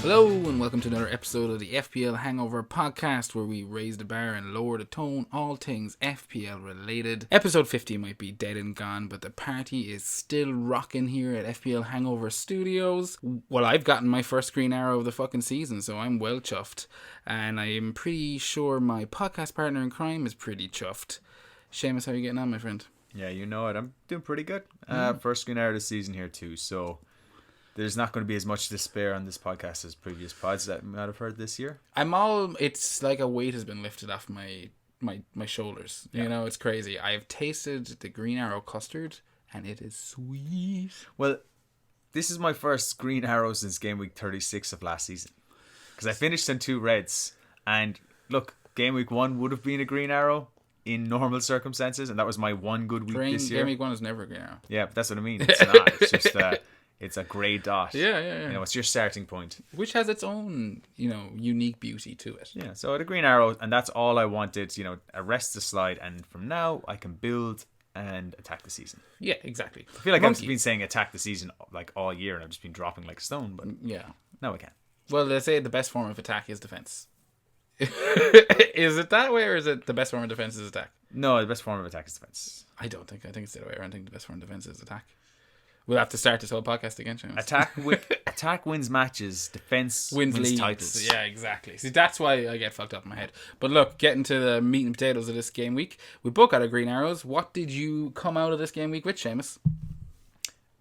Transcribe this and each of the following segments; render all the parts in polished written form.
Hello and welcome to another episode of the FPL Hangover podcast, where we raise the bar and lower the tone, all things FPL related. Episode 50 might be dead and gone, but the party is still rocking here at FPL Hangover Studios. Well, I've gotten my first green arrow of the fucking season, so I'm well chuffed. And I am pretty sure my podcast partner in crime is pretty chuffed. Seamus, how are you getting on, my friend? Yeah, you know it. I'm doing pretty good. First green arrow of the season here too, so there's not going to be as much despair on this podcast as previous pods that you might have heard this year. It's like a weight has been lifted off my shoulders. Yeah. You know, it's crazy. I've tasted the green arrow custard and it is sweet. Well, this is my first green arrow since game week 36 of last season. Because I finished on 2 reds. And look, game week 1 would have been a green arrow in normal circumstances. And that was my one good week this year. Game week 1 is never a green arrow. Yeah, but that's what I mean. It's not. It's just it's a grey dot. Yeah. You know, it's your starting point. Which has its own, unique beauty to it. Yeah, so I had a green arrow, and that's all I wanted. Arrest the slide, and from now I can build and attack the season. Yeah, exactly. I feel like I've been saying attack the season like all year, and I've just been dropping like a stone, but yeah, now I can. Well, they say the best form of attack is defense. Is it that way, or is it the best form of defense is attack? No, the best form of attack is defense. I think it's the other way around. I think the best form of defense is attack. We'll have to start this whole podcast again, Seamus. Attack wins matches. Defense wins leagues. Titles. Yeah, exactly. See, that's why I get fucked up in my head. But look, getting to the meat and potatoes of this game week, we both got our green arrows. What did you come out of this game week with, Seamus?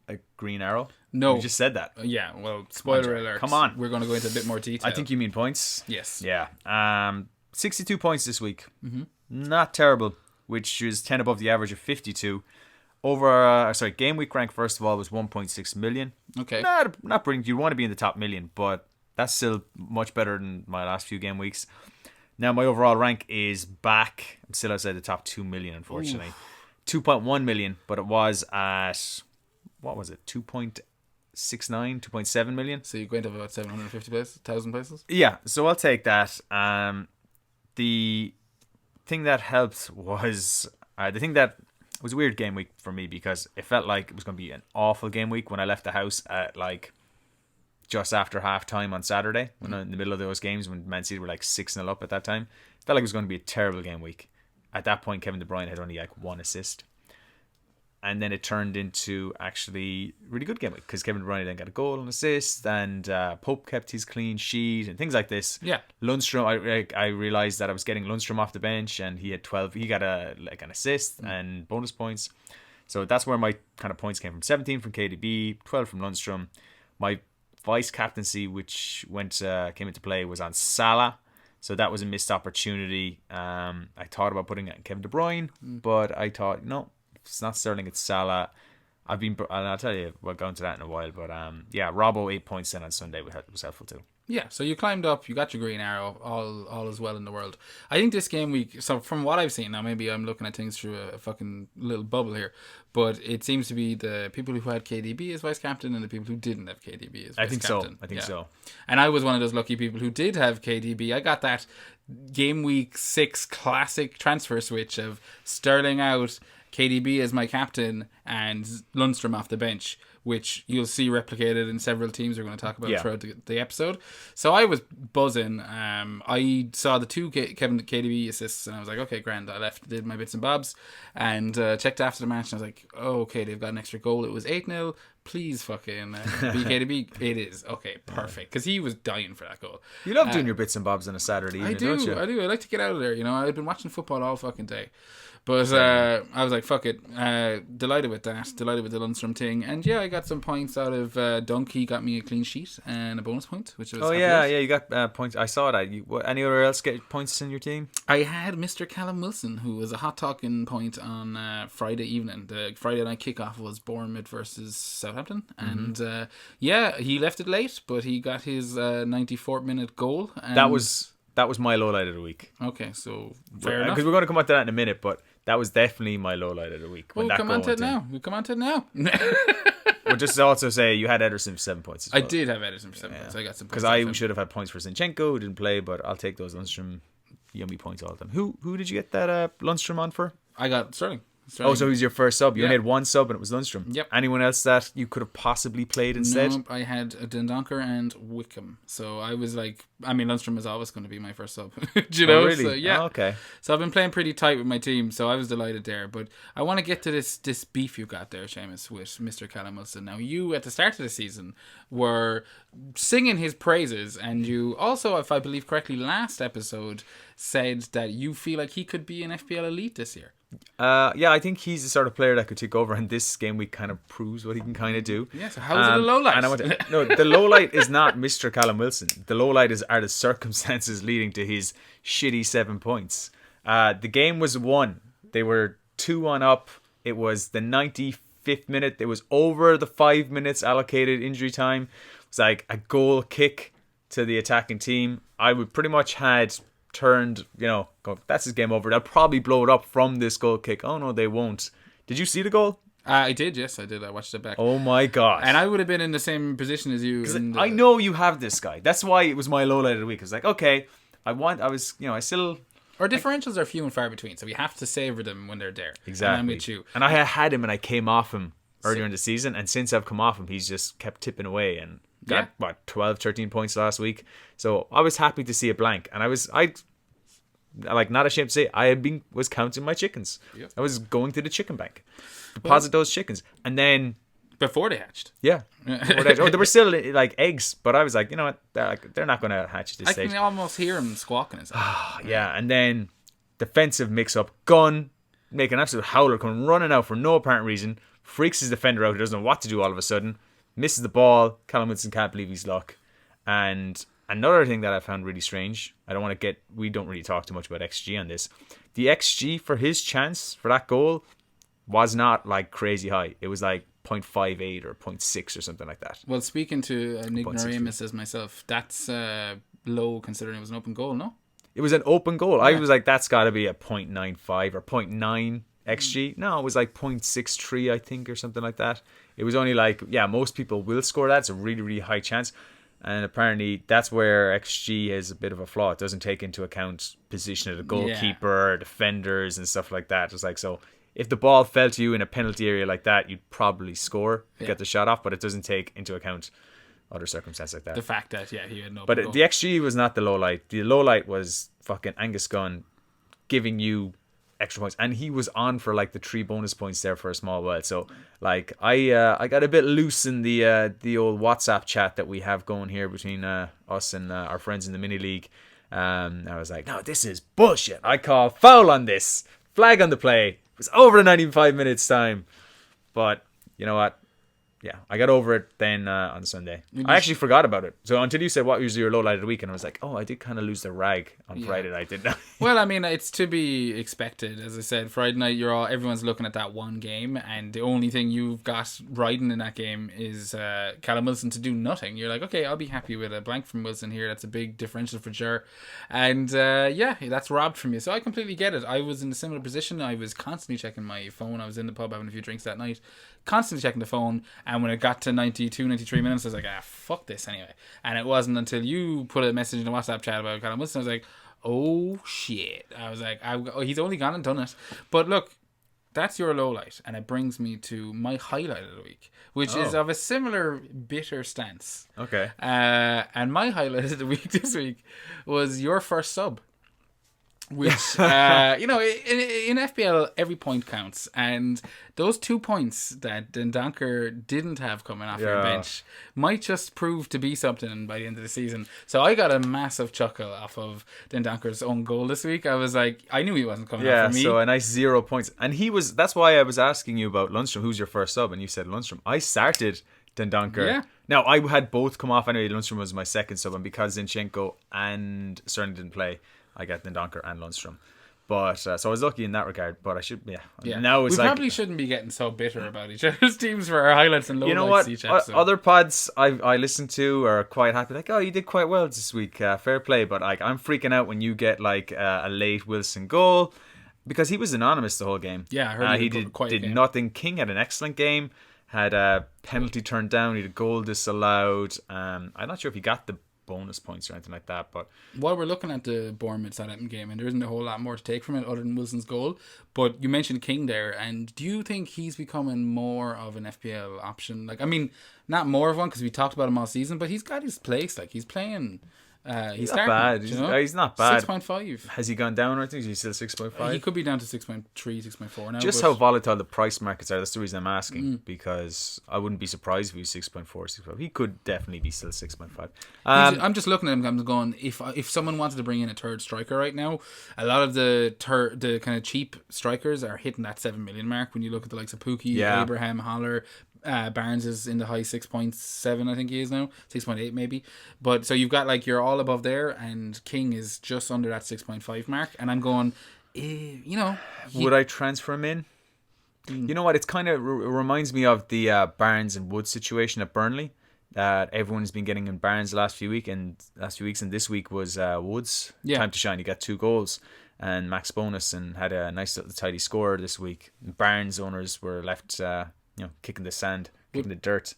A green arrow? No. You just said that. Yeah, well, spoiler alert. Come on. We're going to go into a bit more detail. I think you mean points. Yes. Yeah. 62 points this week. Mm-hmm. Not terrible, which is 10 above the average of 52. Game week rank, first of all, was 1.6 million. Okay. Not brilliant. You want to be in the top million, but that's still much better than my last few game weeks. Now, my overall rank is back. I'm still outside the top 2 million, unfortunately. 2.1 million, but it was at, what was it, 2.69, 2.7 million? So you're going to have about 750,000 places? Yeah, so I'll take that. The thing that helped was, it was a weird game week for me because it felt like it was going to be an awful game week when I left the house at like just after half time on Saturday, when in the middle of those games when Man City were like 6-0 up at that time. It felt like it was going to be a terrible game week. At that point, Kevin De Bruyne had only like 1 assist. And then it turned into actually a really good game week because Kevin De Bruyne then got a goal and assist, and Pope kept his clean sheet and things like this. Yeah. Lundstrom, I realized that I was getting Lundstrom off the bench, and he had 12. He got an assist and bonus points. So that's where my kind of points came from. 17 from KDB, 12 from Lundstrom. My vice captaincy, which came into play, was on Salah. So that was a missed opportunity. I thought about putting it on Kevin De Bruyne, but I thought, no, it's not Sterling, it's Salah. And I'll tell you, we'll go into that in a while. But Robbo 8 points in on Sunday was helpful too. Yeah, so you climbed up, you got your green arrow, all is well in the world. I think this game week, so from what I've seen, now maybe I'm looking at things through a fucking little bubble here, but it seems to be the people who had KDB as vice captain and the people who didn't have KDB as vice captain. I think so. And I was one of those lucky people who did have KDB. I got that game week 6 classic transfer switch of Sterling out, KDB as my captain, and Lundstrom off the bench, which you'll see replicated in several teams we're going to talk about throughout the episode. So I was buzzing. I saw the 2 KDB assists, and I was like, okay, grand. I did my bits and bobs, and checked after the match, and I was like, oh, okay, they've got an extra goal. It was 8-0. Please fucking be KDB. It is. Okay, perfect. Because he was dying for that goal. You love doing your bits and bobs on a Saturday evening, don't you? I do. I like to get out of there. I've been watching football all fucking day. But I was like, fuck it. Delighted with that. Delighted with the Lundstrom thing. And yeah, I got some points out of Dunk. He got me a clean sheet and a bonus point, which was you got points. I saw that. Anywhere else get points in your team? I had Mr. Callum Wilson, who was a hot talking point on Friday evening. The Friday night kickoff was Bournemouth versus Southampton. And he left it late, but he got his 94th minute goal. And that was my low light of the week. Okay, so fair enough. Because we're going to come on to that in a minute, but that was definitely my low light of the week. We'll come on to it now. We'll just also say you had Ederson for 7 points as well. I did have Ederson for 7 points. I got some points. Because I should have had points for Zinchenko, who didn't play, but I'll take those Lundstrom yummy points all of them. Who did you get that Lundstrom on for? I got Sterling. Oh, so he was your first sub. You only had one sub and it was Lundstrom. Yep. Anyone else that you could have possibly played instead? No, I had Dendoncker and Wickham. So I was like, I mean, Lundstrom is always going to be my first sub. Do you know? Really? So, yeah. Oh, okay. So I've been playing pretty tight with my team, so I was delighted there. But I want to get to this beef you got there, Seamus, with Mr. Callum Wilson. Now, you, at the start of the season, were singing his praises, and you also, if I believe correctly, last episode said that you feel like he could be an FPL elite this year. Yeah, I think he's the sort of player that could take over, and this game week kind of proves what he can kind of do. Yeah, so how's it a low light? No, the low light is not Mr. Callum Wilson. The low light are the circumstances leading to his shitty 7 points. The game was won. They were 2-1 up. It was the 95th minute. It was over the 5 minutes allocated injury time. It was like a goal kick to the attacking team. I would pretty much had turned, go, that's his game over. They'll probably blow it up from this goal kick. Oh no, they won't. Did you see the goal? I did, yes, I did. I watched it back. Oh my god! And I would have been in the same position as you. I know you have this guy. That's why it was my low light of the week. I was like, okay, I still. Our differentials are few and far between, so we have to savor them when they're there. Exactly. And I'm with you. And I had him, and I came off him earlier in the season, and since I've come off him, he's just kept tipping away and got 12, 13 points last week. So I was happy to see a blank, and I not ashamed to say I was counting my chickens. Yep. I was going to the chicken bank, deposit those chickens, and then before they hatched. Yeah, they were still like eggs, but I was like, you know what, they're not going to hatch at this stage. I can almost hear them squawking. Yeah, and then defensive mix-up, gun, make an absolute howler, coming running out for no apparent reason, freaks his defender out, who doesn't know what to do all of a sudden, misses the ball. Callum Wilson can't believe his luck, and another thing that I found really strange, we don't really talk too much about XG on this. The XG for his chance for that goal was not like crazy high. It was like 0.58 or 0.6 or something like that. Well, speaking to an ignoramus as myself, that's low considering it was an open goal, no? It was an open goal. Yeah. I was like, that's got to be a 0.95 or 0.9 XG. No, it was like 0.63, I think, or something like that. It was only like, most people will score that. It's a really, really high chance. And apparently that's where XG is a bit of a flaw. It doesn't take into account position of the goalkeeper, defenders, and stuff like that. It's like, so if the ball fell to you in a penalty area like that, you'd probably score, get the shot off, but it doesn't take into account other circumstances like that. The fact that, he had no But goal. The XG was not the low light. The low light was fucking Angus Gunn giving you extra points, and he was on for like the 3 bonus points there for a small while. So like I got a bit loose in the old WhatsApp chat that we have going here between us and our friends in the mini league. I was like, no, this is bullshit. I call foul on this, flag on the play. It was over in 95 minutes time, but you know what? Yeah, I got over it then on Sunday. I actually forgot about it. So until you said what was your low light of the week, and I was like, oh, I did kind of lose the rag on Friday night, didn't I? Well, I mean, it's to be expected. As I said, Friday night, everyone's looking at that one game, and the only thing you've got riding in that game is Callum Wilson to do nothing. You're like, okay, I'll be happy with a blank from Wilson here. That's a big differential for sure. And that's robbed from you. So I completely get it. I was in a similar position. I was constantly checking my phone. I was in the pub having a few drinks that night, constantly checking the phone, and when it got to 92, 93 minutes, I was like, fuck this anyway. And it wasn't until you put a message in the WhatsApp chat about Callum Wilson, I was like, oh shit. I was like, he's only gone and done it. But look, that's your low light, and it brings me to my highlight of the week, which is of a similar bitter stance. Okay. And my highlight of the week this week was your first sub. Which, in FPL, every point counts. And those 2 points that Dendoncker didn't have coming off your bench might just prove to be something by the end of the season. So I got a massive chuckle off of Dendonker's own goal this week. I was like, I knew he wasn't coming off for me. So a nice 0 points. And that's why I was asking you about Lundstrom. Who's your first sub? And you said Lundstrom. I started Dendoncker. Yeah. Now, I had both come off anyway. Lundstrom was my second sub. And because Zinchenko and Sterling didn't play, I got Dendoncker and Lundstrom. But so I was lucky in that regard. But I should, Now it's probably shouldn't be getting so bitter about each other's teams for our highlights and lowlights each episode. Other pods I listen to are quite happy. Like, oh, you did quite well this week. Fair play. But like, I'm freaking out when you get like a late Wilson goal, because he was anonymous the whole game. Yeah, I heard he did nothing. King had an excellent game. Had a penalty turned down. He had a goal disallowed. I'm not sure if he got the bonus points or anything like that. But while we're looking at the Bournemouth Southampton game, and there isn't a whole lot more to take from it other than Wilson's goal, but you mentioned King there, and do you think he's becoming more of an FPL option? Like, I mean, not more of one because we talked about him all season, but he's got his place. Like, he's playing. He's not bad. He's not bad. 6.5. Has he gone down or anything? Is he still 6.5? He could be down to 6.3, 6.4 now. Just how volatile the price markets are. That's the reason I'm asking, because I wouldn't be surprised if he was 6.4, 6.5. He could definitely be still 6.5. I'm just looking at him. I'm going, if someone wanted to bring in a third striker right now, a lot of the kind of cheap strikers are hitting that 7 million mark. When you look at the likes of Pookie, Abraham, Haller. Barnes is in the high 6.7, I think he is now, 6.8 maybe. But so you've got like you're all above there, and King is just under that 6.5 mark. And I'm going, would I transfer him in? You know what? It's kind of reminds me of the Barnes and Woods situation at Burnley. Everyone's been getting in Barnes last few weeks, and this week was Woods. Time to shine. He got 2 goals. And Max bonus and had a nice little tidy score this week. Barnes owners were left kicking the sand, kicking the dirt.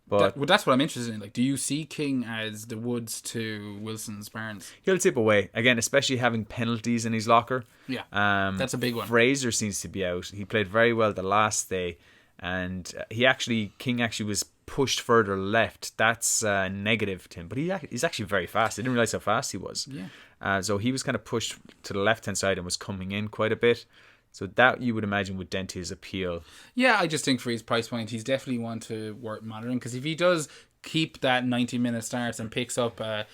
But that's what I'm interested in. Like, do you see King as the Woods to Wilson's Barnes? He'll tip away again, especially having penalties in his locker. Yeah, that's a big one. Fraser seems to be out. He played very well the last day, and King actually was pushed further left. That's negative to him, but he's actually very fast. I didn't realize how fast he was. Yeah. So he was kind of pushed to the left hand side and was coming in quite a bit. So that you would imagine would dent his appeal. Yeah, I just think for his price point, he's definitely one to worth monitoring, because if he does keep that 90-minute starts and picks up a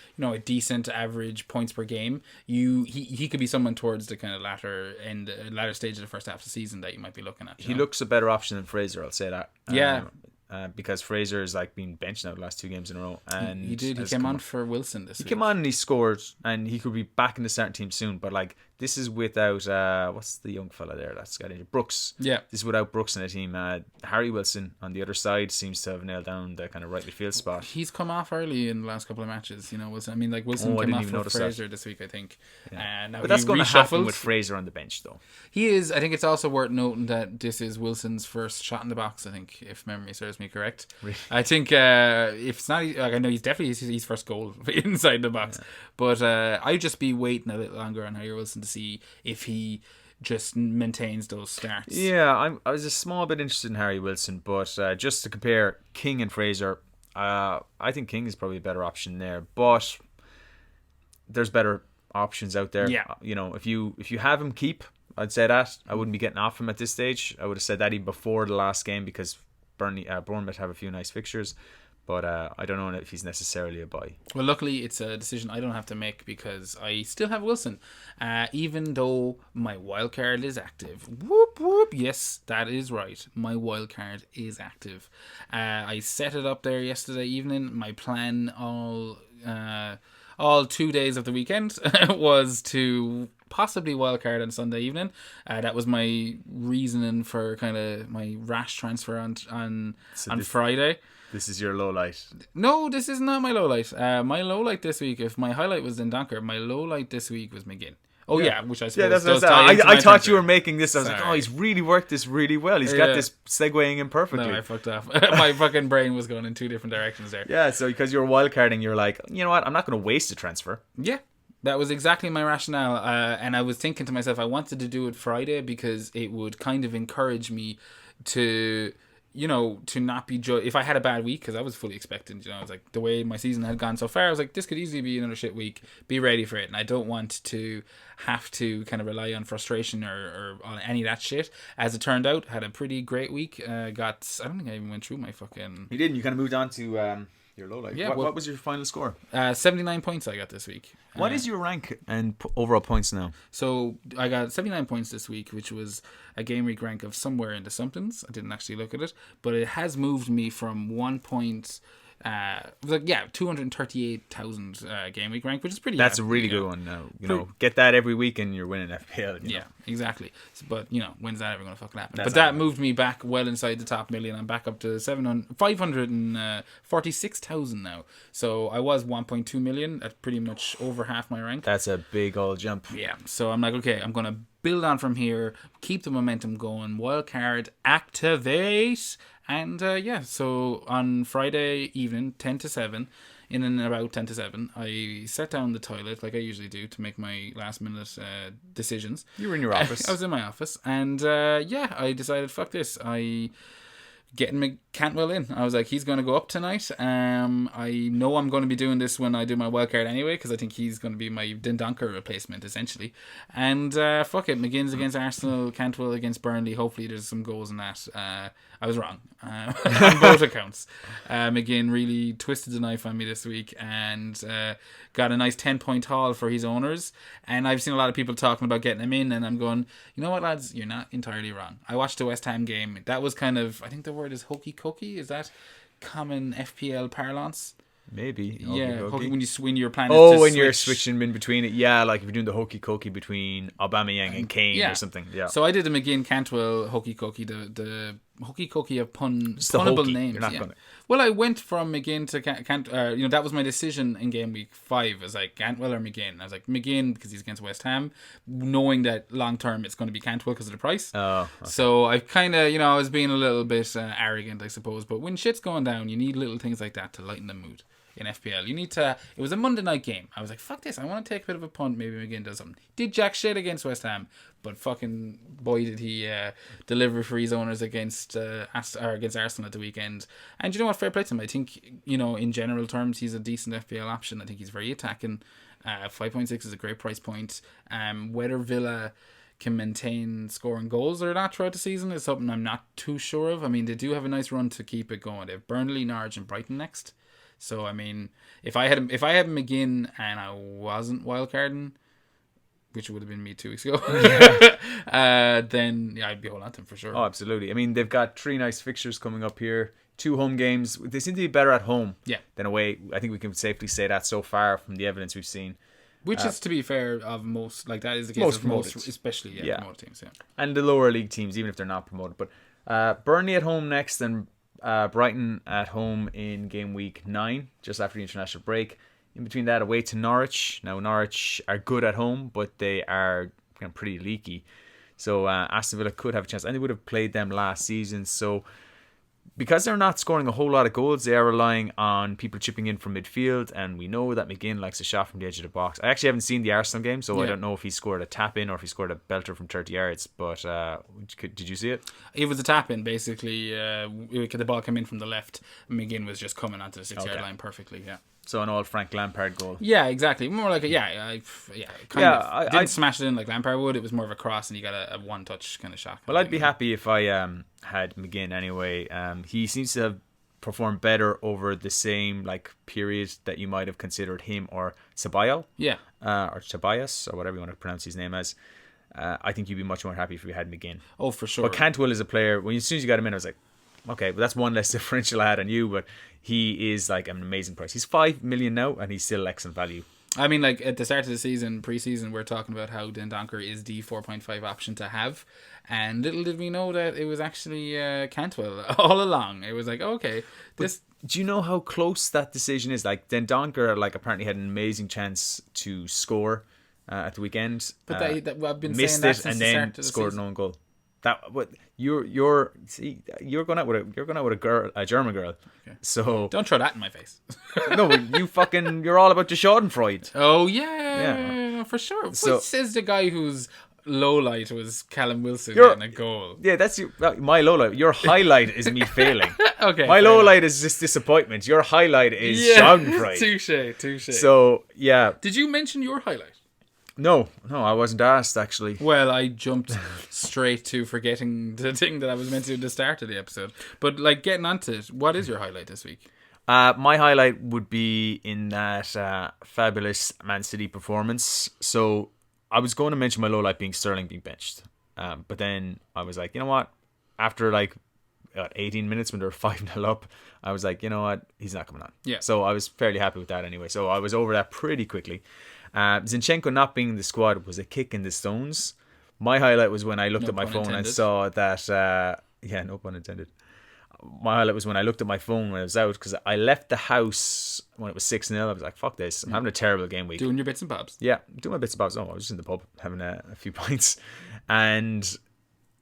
decent average points per game, he could be someone towards the kind of latter stage of the first half of the season that you might be looking at. He looks a better option than Fraser, I'll say that. Yeah. Because Fraser has been benched now the last 2 games in a row, and he did. He came on for Wilson this week. He came on and he scored, and he could be back in the starting team soon. But this is without what's the young fella there that's got injured? Brooks. Yeah. This is without Brooks in the team. Harry Wilson on the other side seems to have nailed down the kind of right midfield spot. He's come off early in the last couple of matches. Wilson. I mean, Wilson came off for Fraser this week, I think. Yeah. But that's going to happen with Fraser on the bench, though. He is. I think it's also worth noting that this is Wilson's first shot in the box, I think, if memory serves me correct. Really? I think if it's not, I know he's definitely his first goal inside the box, but I'd just be waiting a little longer on Harry Wilson to see if he just maintains those starts. Yeah, I was a small bit interested in Harry Wilson, but just to compare King and Fraser, I think King is probably a better option there, but there's better options out there. Yeah. If you have him, keep. I'd say that. I wouldn't be getting off him at this stage. I would have said that even before the last game, because Bournemouth have a few nice fixtures, but I don't know if he's necessarily a buy. Well, luckily it's a decision I don't have to make, because I still have Wilson, even though my wildcard is active. Whoop whoop! Yes, that is right. My wildcard is active. I set it up there yesterday evening. My plan all 2 days of the weekend was to possibly wildcard on Sunday evening. That was my reasoning for kind of my rash transfer on Friday. This is your low light. No, this is not my low light. My low light this week, if my highlight was in Donker, my low light this week was McGinn. Oh yeah, which I suppose that's what I thought you were making this. I was like, he's really worked this really well. He's got this segueing in perfectly. No, I fucked off. My fucking brain was going in 2 different directions there. Yeah, so because you were wildcarding, you're like, you know what? I'm not going to waste a transfer. Yeah. That was exactly my rationale, and I was thinking to myself, I wanted to do it Friday because it would kind of encourage me to not be if I had a bad week, because I was fully expecting, I was like, the way my season had gone so far, I was like, this could easily be another shit week. Be ready for it, and I don't want to have to kind of rely on frustration or on any of that shit. As it turned out, had a pretty great week. I don't think I even went through my fucking. You didn't. You kind of moved on to. Your low light. Yeah, what was your final score? 79 points I got this week. What is your rank and overall points now? So I got 79 points this week, which was a game week rank of somewhere in the somethings. I didn't actually look at it, but it has moved me from 1 point. 238,000 game week rank, which is pretty. That's a really good one. Now get that every week and you're winning FPL. Yeah, exactly. But when's that ever going to fucking happen? But that moved me back well inside the top million. I'm back up to 546,000 now. So I was 1.2 million at pretty much over half my rank. That's a big old jump. Yeah. So I'm like, okay, I'm gonna build on from here, keep the momentum going. Wildcard activate. And so on Friday evening, 10 to 7, in and about 10 to 7, I sat down the toilet like I usually do to make my last minute decisions. You were in your office. I was in my office, and I decided, fuck this. Getting Cantwell in. I was like, he's going to go up tonight. I know I'm going to be doing this when I do my wildcard anyway, because I think he's going to be my Dendonker replacement, essentially. And fuck it, McGinn's against Arsenal, Cantwell against Burnley. Hopefully there's some goals in that. I was wrong on both accounts. McGinn really twisted the knife on me this week and got a nice 10-point haul for his owners. And I've seen a lot of people talking about getting him in, and I'm going, you know what, lads, you're not entirely wrong. I watched the West Ham game. That was kind of, I think the word is hokey cokey. Is that common FPL parlance? Maybe. Hokey when you're planning. Oh, when you're switching in between it. Yeah, like if you're doing the hokey cokey between Aubameyang and Kane or something. Yeah. So I did a McGinn Cantwell hokey cokey. The hokey cokey of punnable names. You're not gonna... Well, I went from McGinn to Cantwell. That was my decision in game week 5. I was like, Cantwell or McGinn. I was like, McGinn because he's against West Ham, knowing that long term it's going to be Cantwell because of the price. Oh. Okay. So I kind of, I was being a little bit arrogant, I suppose. But when shit's going down, you need little things like that to lighten the mood. In FPL, you need to. It was a Monday night game. I was like, "Fuck this! I want to take a bit of a punt. Maybe McGinn does something." Did jack shit against West Ham, but fucking boy did he deliver for his owners against Arsenal at the weekend. And you know what? Fair play to him. I think in general terms, he's a decent FPL option. I think he's very attacking. 5.6 is a great price point. Whether Villa can maintain scoring goals or not throughout the season is something I'm not too sure of. I mean, they do have a nice run to keep it going. They have Burnley, Norwich, and Brighton next. So I mean, if I had McGinn and I wasn't wildcarding, which would have been me 2 weeks ago, then I'd be holding on to him for sure. Oh, absolutely. I mean, they've got 3 nice fixtures coming up here. 2 home games. They seem to be better at home than away. I think we can safely say that so far from the evidence we've seen. Which is, to be fair, of most, like that is the case of most, especially promoted teams. Yeah, and the lower league teams, even if they're not promoted. But Burnley at home next, and Brighton at home in game week 9, just after the international break. In between that, away to Norwich. Now, Norwich are good at home, but they are kind of pretty leaky. So Aston Villa could have a chance. And they would have played them last season. So because they're not scoring a whole lot of goals, they are relying on people chipping in from midfield. And we know that McGinn likes a shot from the edge of the box. I actually haven't seen the Arsenal game, so I don't know if he scored a tap-in or if he scored a belter from 30 yards. But did you see it? It was a tap-in, basically. The ball came in from the left. McGinn was just coming onto the 6-yard line perfectly, yeah. So an old Frank Lampard goal. Yeah, exactly. More like I didn't smash it in like Lampard would. It was more of a cross, and you got a one-touch kind of shot. Well, I'd be happy if I had McGinn anyway. He seems to have performed better over the same period that you might have considered him or Ceballos. Yeah. Or Tobias, or whatever you want to pronounce his name as. I think you'd be much more happy if you had McGinn. Oh, for sure. But Cantwell is a player. As soon as you got him in, I was like, okay, but that's one less differential I had on you, but he is an amazing price. He's 5 million now, and he's still excellent value. I mean, at the start of the season, pre-season, we're talking about how Dendonker is the 4.5 option to have, and little did we know that it was actually Cantwell all along. It was like, okay, this. But do you know how close that decision is? Dendonker, apparently had an amazing chance to score at the weekend, but I've been missed saying that it since and the start then of the scored season. an own goal. You're going out with a German girl. Okay. So don't throw that in my face. No, you're all about the Schadenfreude. Oh yeah, for sure. What says the guy whose low light was Callum Wilson getting a goal? Yeah, that's my low light. Your highlight is me failing. Okay. My low light is just disappointment. Your highlight is Schadenfreude. Touche. So yeah. Did you mention your highlight? No, I wasn't asked actually. Well, I jumped straight to forgetting the thing that I was meant to do at the start of the episode. But getting onto it, what is your highlight this week? My highlight would be in that fabulous Man City performance. So I was going to mention my low light being Sterling being benched, but then I was like, you know what? After 18 minutes when they were 5-0 up, I was like, you know what? He's not coming on. Yeah. So I was fairly happy with that anyway. So I was over that pretty quickly. Zinchenko not being in the squad was a kick in the stones. My highlight was when I looked at my phone and saw that no pun intended. My highlight was when I looked at my phone when I was out, because I left the house when it was 6-0. I was like, fuck this, I'm having a terrible game week. Doing your bits and bobs. Yeah, doing my bits and bobs. No, I was just in the pub having a few pints, and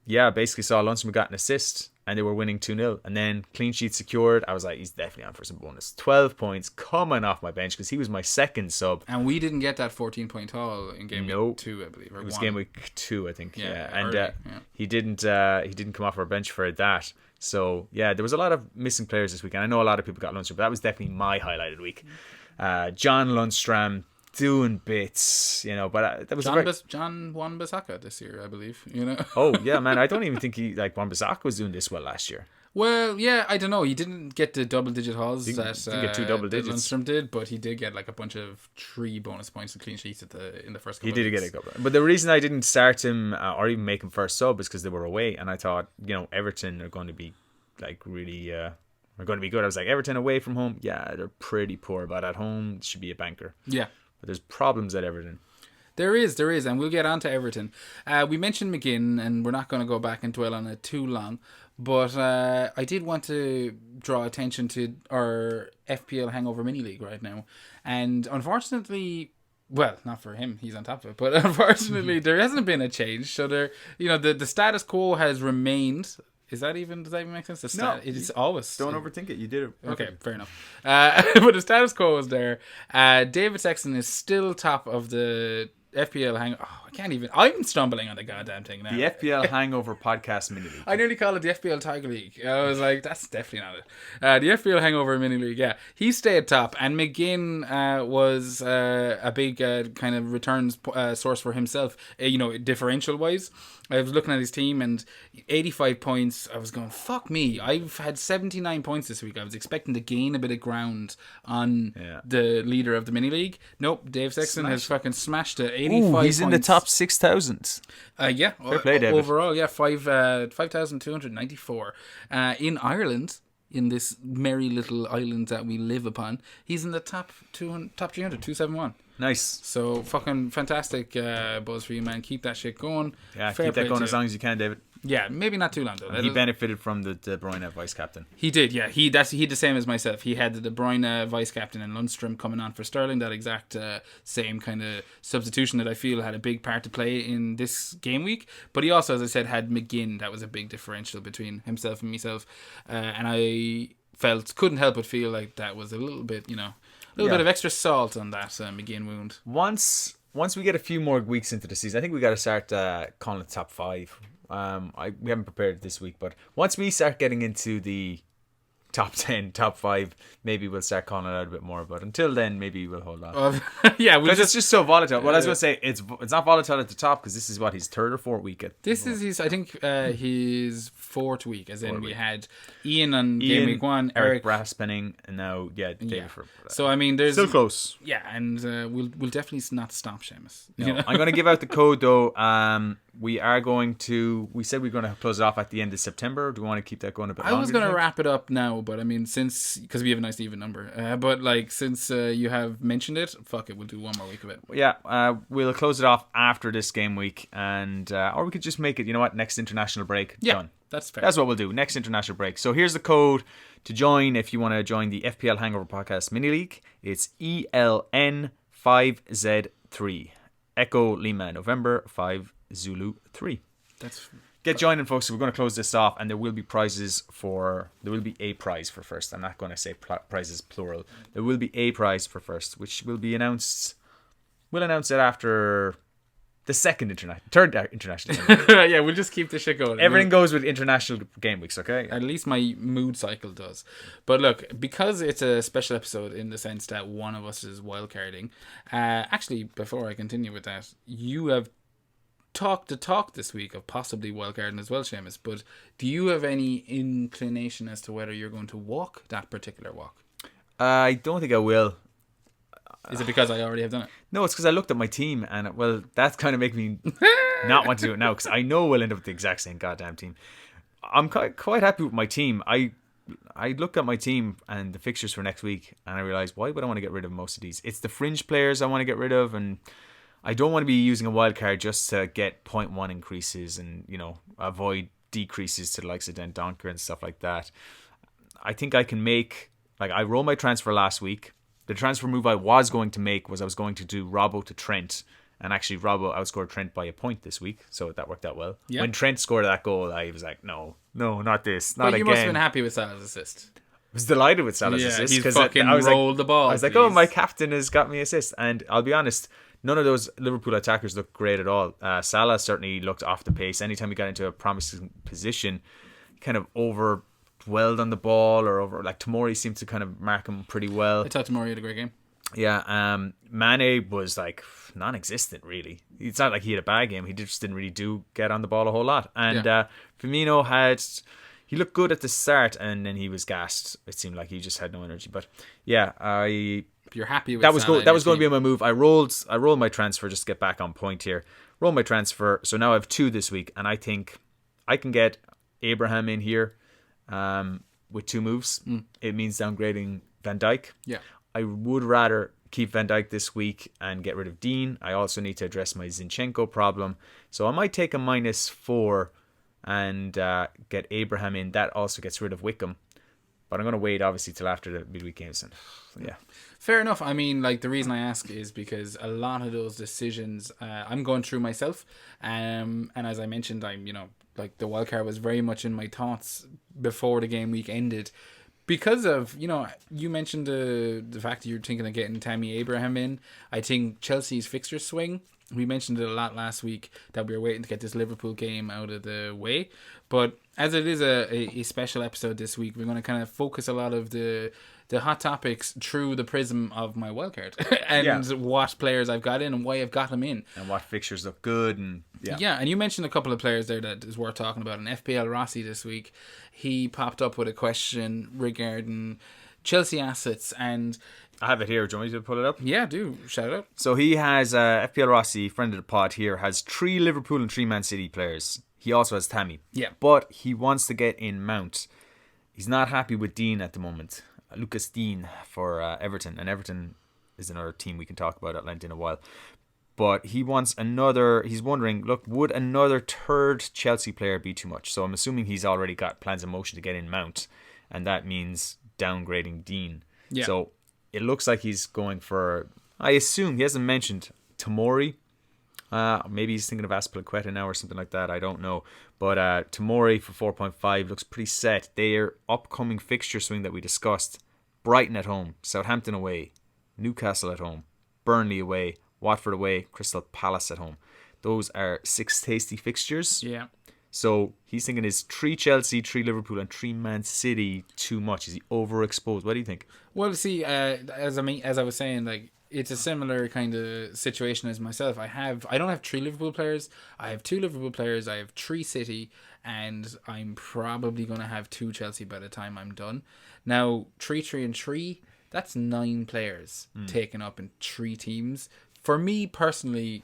basically saw Lundstram got an assist, and they were winning 2-0. And then clean sheet secured. I was like, he's definitely on for some bonus. 12 points coming off my bench because he was my second sub. And we didn't get that 14-point haul in game week 2, I believe. It was game week 2, I think. Yeah. And early, he didn't come off our bench for that. So, yeah, there was a lot of missing players this week. And I know a lot of people got Lundstrom, but that was definitely my highlighted week. John Lundstrom doing bits, but that was John Wan-Bissaka this year, I believe, Oh, yeah, man. I don't even think Wan-Bissaka was doing this well last year. Well, yeah, I don't know. He didn't get the double-digit hauls didn't get 2 double digits. Lundstrom did, but he did get like a bunch of 3 bonus points and clean sheets in the first couple He did of weeks. get a couple. But the reason I didn't start him or even make him first sub is because they were away, and I thought, Everton are going to be really... are going to be good. I was like, Everton away from home, yeah, they're pretty poor, but at home it should be a banker. Yeah. But there's problems at Everton. There is, and we'll get on to Everton. We mentioned McGinn, and we're not going to go back and dwell on it too long, but I did want to draw attention to our FPL Hangover Mini League right now. And unfortunately, well, not for him, he's on top of it, but unfortunately there hasn't been a change. So the status quo has remained. Does that even make sense? No, it's always. Don't overthink it. You did it. Okay, fair enough. But the status quo is there. David Sexton is still top of the FPL Hangover. Oh, I can't even. I'm stumbling on the goddamn thing now. The FPL Hangover Podcast Mini League. I nearly call it the FPL Tiger League. I was like, that's definitely not it. The FPL Hangover Mini League, yeah. He stayed top, and McGinn was a big kind of returns source for himself, differential-wise. I was looking at his team, and 85 points, I was going, fuck me. I've had 79 points this week. I was expecting to gain a bit of ground on the leader of the mini league. Nope, Dave Sexton has fucking smashed it. 85 points. He's in the top 6,000. Yeah. Fair play, David. Overall, yeah, 5,294. In Ireland, in this merry little island that we live upon, he's in the top 300, 271. Nice. So fucking fantastic buzz for you, man. Keep that shit going. Yeah, keep that going as long as you can, David. Yeah, maybe not too long though. He benefited from the De Bruyne vice captain. He did, yeah. He the same as myself. He had the De Bruyne vice captain and Lundstrom coming on for Sterling. That exact same kind of substitution that I feel had a big part to play in this game week. But he also, as I said, had McGinn. That was a big differential between himself and myself. And I couldn't help but feel like that was a little bit, bit of extra salt on that McGinn wound. Once we get a few more weeks into the season, I think we got to start calling it top 5. We haven't prepared this week, but once we start getting into the top 10, top 5, maybe we'll start calling it out a bit more. But until then, maybe we'll hold on. Yeah, because it's just so volatile. Well, I was going to say it's not volatile at the top because this is his 3rd or 4th week. This is his 4th week, as in we had Ian on game week 1, Eric Brasspenning, and now David. So I mean, there's still close. Yeah, and we'll definitely not stop Seamus. No, I'm going to give out the code though. We said we're going to close it off at the end of September. Do we want to keep that going a bit longer? I was going to wrap it up now, but I mean, because we have a nice even number, but since you have mentioned it, fuck it, we'll do one more week of it. Yeah, we'll close it off after this game week, and or we could just make it, next international break. Yeah, done. That's fair. That's what we'll do, next international break. So here's the code to join if you want to join the FPL Hangover Podcast Mini League. It's ELN5Z3. Echo Lima November 5 Zulu 3. Get joining, folks. We're going to close this off, and there will be a prize for first. I'm not going to say prizes plural. There will be a prize for first, which will be announced. We'll announce it after the third international game week. Yeah, we'll just keep the shit going. Everything goes with international game weeks, okay? At least my mood cycle does. But look, because it's a special episode in the sense that one of us is wildcarding, actually, before I continue with that, you have talk this week of possibly wildcarding as well, Seamus, but do you have any inclination as to whether you're going to walk that particular walk? I don't think I will. Is it because I already have done it? No, it's because I looked at my team and that's kind of making me not want to do it now because I know we'll end up with the exact same goddamn team. I'm quite happy with my team. I looked at my team and the fixtures for next week and I realised, why would I want to get rid of most of these? It's the fringe players I want to get rid of, and I don't want to be using a wild card just to get 0.1 increases and, avoid decreases to the likes of Dendonker and stuff like that. I think I can make, I rolled my transfer last week. The transfer move I was going to make was I was going to do Robbo to Trent And actually, Robbo outscored Trent by a point this week, so that worked out well. Yeah. When Trent scored that goal, I was like, no, not this, not But you again. must have been happy with Salah's assist. I was delighted with Salah's assist. He's 'cause fucking I was rolled the ball. I was like, oh, my captain has got me assist. And I'll be honest, none of those Liverpool attackers looked great at all. Salah certainly looked off the pace. Anytime he got into a promising position, kind of dwelled on the ball or over. Like Tomori seemed to kind of mark him pretty well. I thought Tomori had a great game. Yeah, Mane was like non-existent really. It's not like he had a bad game. He just didn't really get on the ball a whole lot. And Firmino he looked good at the start and then he was gassed. It seemed like he just had no energy. But yeah, you're happy with that was Salah that was going to be my move. I rolled my transfer just to get back on point here. Roll my transfer. So now I have 2 this week, and I think I can get Abraham in here with 2 moves. It means downgrading Van Dijk. Yeah. I would rather keep Van Dijk this week and get rid of Dean. I also need to address my Zinchenko problem. So I might take a -4 and get Abraham in. That also gets rid of Wickham. But I'm going to wait, obviously, till after the midweek games. And yeah. Fair enough. I mean, like, the reason I ask is because a lot of those decisions I'm going through myself. And as I mentioned, like, the wildcard was very much in my thoughts before the game week ended. Because of, you mentioned the fact that you're thinking of getting Tammy Abraham in. I think Chelsea's fixture swing, we mentioned it a lot last week that we were waiting to get this Liverpool game out of the way. But as it is a special episode this week, we're going to kind of focus a lot of the hot topics through the prism of my wildcard and what players I've got in and why I've got them in. And what fixtures look good. And yeah, and you mentioned a couple of players there that is worth talking about. In FPL Rossi this week, he popped up with a question regarding Chelsea assets, and I have it here. Do you want me to pull it up? Yeah, do. Shout it out. So he has FPL Rossi, friend of the pod here, has 3 Liverpool and 3 Man City players. He also has Tammy. Yeah. But he wants to get in Mount. He's not happy with Dean at the moment. Lucas Dean for Everton. And Everton is another team we can talk about at length in a while. But he's wondering, look, would another third Chelsea player be too much? So I'm assuming he's already got plans in motion to get in Mount. And that means downgrading Dean. Yeah. So it looks like he's going for, I assume, he hasn't mentioned Tomori. Maybe he's thinking of Aspilicueta now or something like that. I don't know. But Tomori for 4.5 looks pretty set. Their upcoming fixture swing that we discussed: Brighton at home, Southampton away, Newcastle at home, Burnley away, Watford away, Crystal Palace at home. Those are 6 tasty fixtures. Yeah. So he's thinking, is 3 Chelsea, 3 Liverpool, and 3 Man City too much? Is he overexposed? What do you think? Well, see, as I was saying, like, it's a similar kind of situation as myself. I don't have 3 Liverpool players. I have 2 Liverpool players. I have 3 City, and I'm probably going to have 2 Chelsea by the time I'm done. Now, 3, 3, and 3, that's 9 players taken up in 3 teams. For me personally,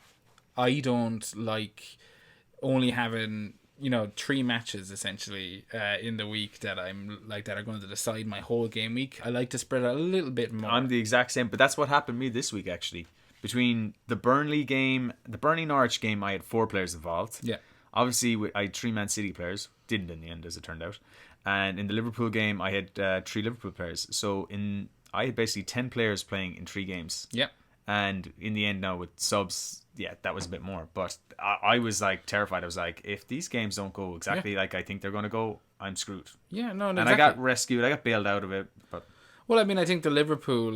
I don't like only having 3 matches essentially in the week that I'm like that are going to decide my whole game week. I like to spread out a little bit more. I'm the exact same, but that's what happened to me this week actually. Between the Burnley game, the Burnley Norwich game, I had 4 players involved. Yeah. Obviously, I had 3 Man City players. Didn't in the end, as it turned out. And in the Liverpool game, I had 3 Liverpool players. So I had basically 10 players playing in 3 games. Yeah. And in the end, now with subs, yeah, that was a bit more. But I was like terrified. I was like, if these games don't go exactly like I think they're going to go, I'm screwed. Yeah, no, and exactly. I got rescued. I got bailed out of it. But well, I mean, I think the Liverpool,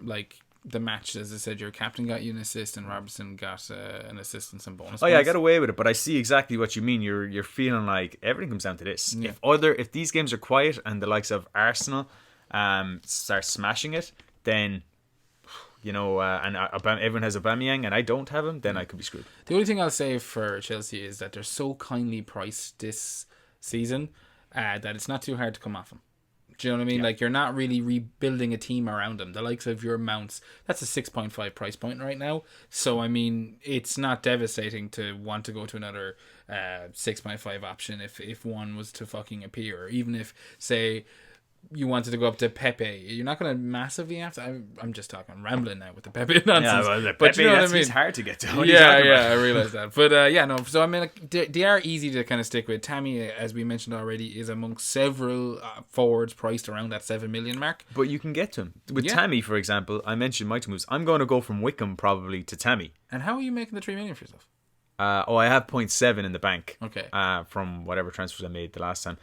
like the match, as I said, your captain got you an assist, and Robertson got an assist and some bonus. Oh yeah, I got away with it. But I see exactly what you mean. You're feeling like everything comes down to this. Yeah. If these games are quiet and the likes of Arsenal start smashing it, then and everyone has Aubameyang and I don't have him, then I could be screwed. The only thing I'll say for Chelsea is that they're so kindly priced this season that it's not too hard to come off them. Do you know what I mean? Yeah. Like, you're not really rebuilding a team around them. The likes of your Mounts, that's a 6.5 price point right now. So, I mean, it's not devastating to want to go to another 6.5 option if one was to fucking appear. Or even if, say, you wanted to go up to Pepe. You're not going to massively have to. I'm just talking rambling now with the Pepe nonsense. Yeah, well, the but Pepe, you know what I mean? he's hard to get to. Yeah, I realize that. But no. So I mean, like, they are easy to kind of stick with. Tammy, as we mentioned already, is amongst several forwards priced around that 7 million mark. But you can get to him with Tammy, for example. I mentioned my two moves. I'm going to go from Wickham probably to Tammy. And how are you making the 3 million for yourself? I have 0.7 in the bank. Okay. From whatever transfers I made the last time.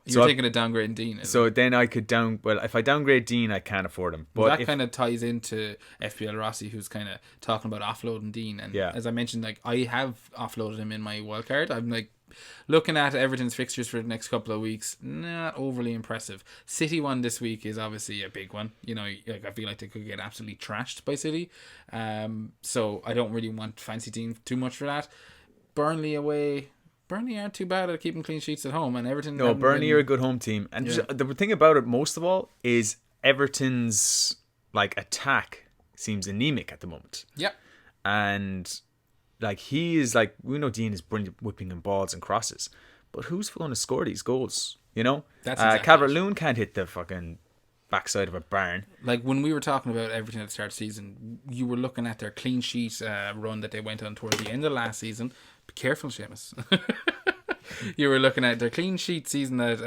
You're taking a downgrade in Dean. Then I could if I downgrade Dean, I can't afford him. But that kind of ties into FPL Rossi, who's kind of talking about offloading Dean. And as I mentioned, like, I have offloaded him in my wildcard. I'm like looking at Everton's fixtures for the next couple of weeks. Not overly impressive. City one this week is obviously a big one. You know, like, I feel like they could get absolutely trashed by City. So I don't really want fancy Dean too much for that. Burnley away. Burnley aren't too bad at keeping clean sheets at home, and Everton. No, Burnley are a good home team, and the thing about it, most of all, is Everton's like attack seems anemic at the moment. Yeah, and like he is like, we know Dean is brilliant whipping in balls and crosses, but who's going to score these goals? You know, that's exactly Calvert-Lewin can't hit the fucking backside of a barn. Like when we were talking about Everton at the start of the season, you were looking at their clean sheet run that they went on towards the end of last season. Be careful, Seamus. You were looking at their clean sheet season that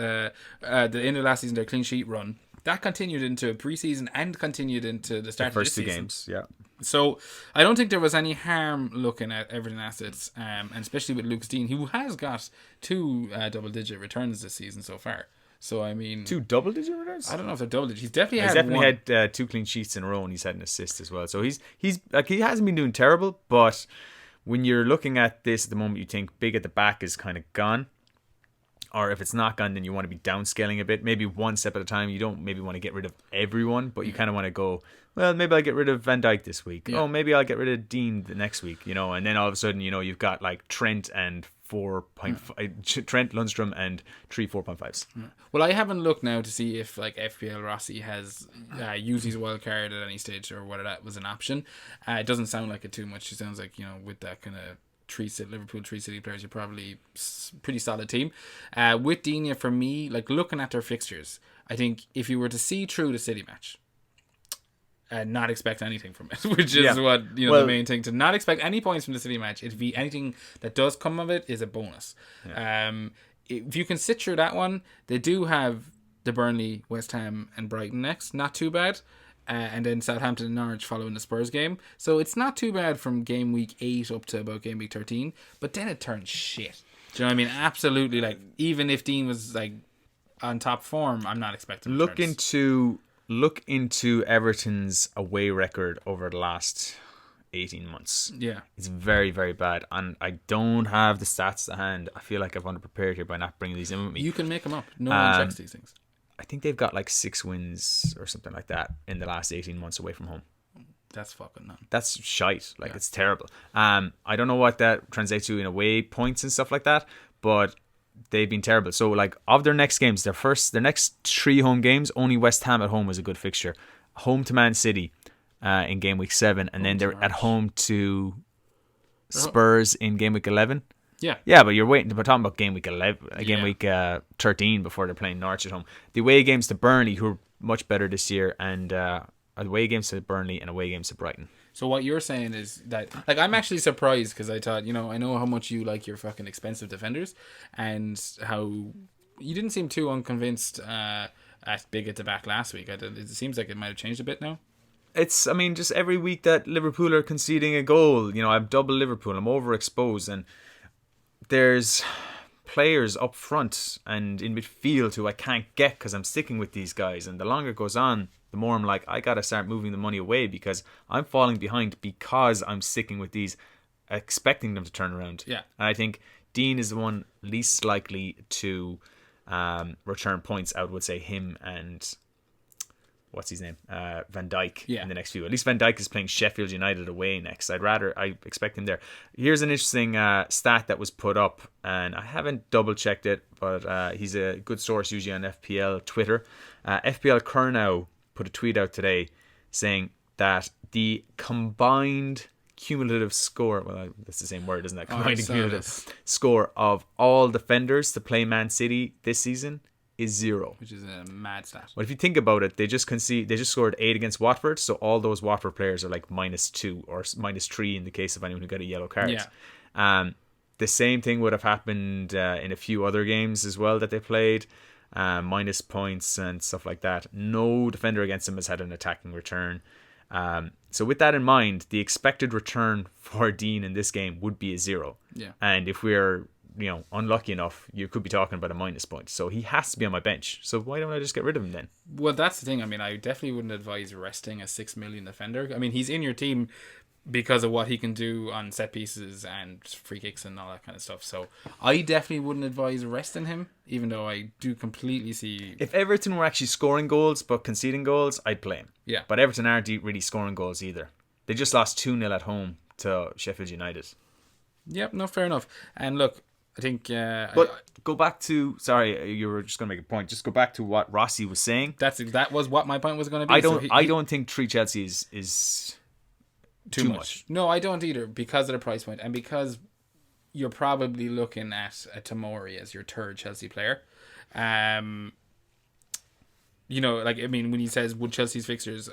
the end of last season, their clean sheet run that continued into preseason and continued into the start of first this two season. games. Yeah. So I don't think there was any harm looking at Everton assets, and especially with Lucas Dean, who has got 2 double-digit returns this season so far. So I mean, 2 double-digit returns. I don't know if they're double-digit. He's definitely had 2 clean sheets in a row, and he's had an assist as well. So he's like, he hasn't been doing terrible, but when you're looking at this at the moment, you think big at the back is kind of gone. Or if it's not gone, then you want to be downscaling a bit, maybe one step at a time. You don't maybe want to get rid of everyone, but you kind of want to go, well, maybe I'll get rid of Van Dijk this week. Yeah. Oh, maybe I'll get rid of Dean the next week, you know. And then all of a sudden, you know, you've got like Trent and 4.5, Trent, Lundstrom, and 3 4.5s. Well, I haven't looked now to see if like FPL Rossi has used his wild card at any stage or whether that was an option. It doesn't sound like it too much. It sounds like, you know, with that kind of Liverpool 3 City players, you're probably pretty solid team. With Digne, for me, like looking at their fixtures, I think if you were to see through the City match and not expect anything from it, which is what, you know, the main thing, to not expect any points from the City match, it'd be anything that does come of it is a bonus. If you can sit through that one, they do have the Burnley, West Ham and Brighton next, not too bad. And then Southampton and Norwich following the Spurs game. So it's not too bad from game week 8 up to about game week 13. But then it turns shit. Do you know what I mean? Absolutely. Like, even if Dean was like on top form, I'm not expecting look into Everton's away record over the last 18 months. Yeah. It's very, very bad. And I don't have the stats to hand. I feel like I've underprepared here by not bringing these in with me. You can make them up. No one checks these things. I think they've got like 6 wins or something like that in the last 18 months away from home. That's fucking none. That's shite. Like, it's terrible. I don't know what that translates to in away points and stuff like that, but they've been terrible. So, like, of their next games, their next 3 home games, only West Ham at home was a good fixture. Home to Man City in game week 7, and then they're at home to Spurs in game week 11. Yeah, but you're waiting. We're talking about game week 11, week 13 before they're playing Norwich at home. The away games to Burnley, who are much better this year, and away games to Burnley and away games to Brighton. So what you're saying is that, like, I'm actually surprised because I thought, you know, I know how much you like your fucking expensive defenders and how you didn't seem too unconvinced at big at the back last week. It seems like it might have changed a bit now. It's, I mean, just every week that Liverpool are conceding a goal, you know, I'm double Liverpool, I'm overexposed, and there's players up front and in midfield who I can't get because I'm sticking with these guys. And the longer it goes on, the more I'm like, I got to start moving the money away because I'm falling behind because I'm sticking with these, expecting them to turn around. Yeah. And I think Dean is the one least likely to return points. I would say him and... what's his name? Van Dijk in the next few. At least Van Dijk is playing Sheffield United away next. I expect him there. Here's an interesting stat that was put up, and I haven't double checked it, but he's a good source usually on FPL Twitter. FPL Kernow put a tweet out today saying that the combined cumulative score, well, that's the same word, isn't it? Combined cumulative score of all defenders to play Man City this season is 0. Which is a mad stat. But if you think about it, they just scored 8 against Watford, so all those Watford players are like -2 or -3 in the case of anyone who got a yellow card. Yeah. The same thing would have happened in a few other games as well that they played, minus points and stuff like that. No defender against them has had an attacking return. So with that in mind, the expected return for Dean in this game would be a 0. Yeah. And if we're unlucky enough, you could be talking about a minus point. So he has to be on my bench. So why don't I just get rid of him then? Well, that's the thing. I mean, I definitely wouldn't advise resting a 6 million defender. I mean, he's in your team because of what he can do on set pieces and free kicks and all that kind of stuff. So I definitely wouldn't advise resting him, even though I do completely see... If Everton were actually scoring goals but conceding goals, I'd play him. Yeah. But Everton aren't really scoring goals either. They just lost 2-0 at home to Sheffield United. Yep, no, fair enough. And look, I think... go back to... Sorry, you were just going to make a point. Just go back to what Rossi was saying. That was what my point was going to be. I don't think 3 Chelsea is too much. No, I don't either, because of the price point and because you're probably looking at a Tomori as your third Chelsea player. When he says would Chelsea's fixtures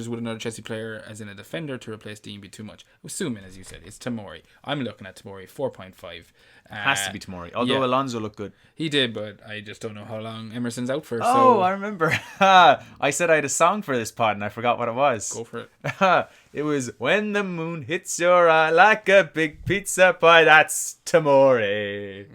would another Chelsea player as in a defender to replace Dean be too much? Assuming, as you said, it's Tomori. I'm looking at Tomori 4.5. Has to be Tomori. Although Alonso looked good. He did, but I just don't know how long Emerson's out for. Oh, I remember. I said I had a song for this pod and I forgot what it was. Go for it. It was When the Moon Hits Your Eye Like a Big Pizza Pie. That's Tomori.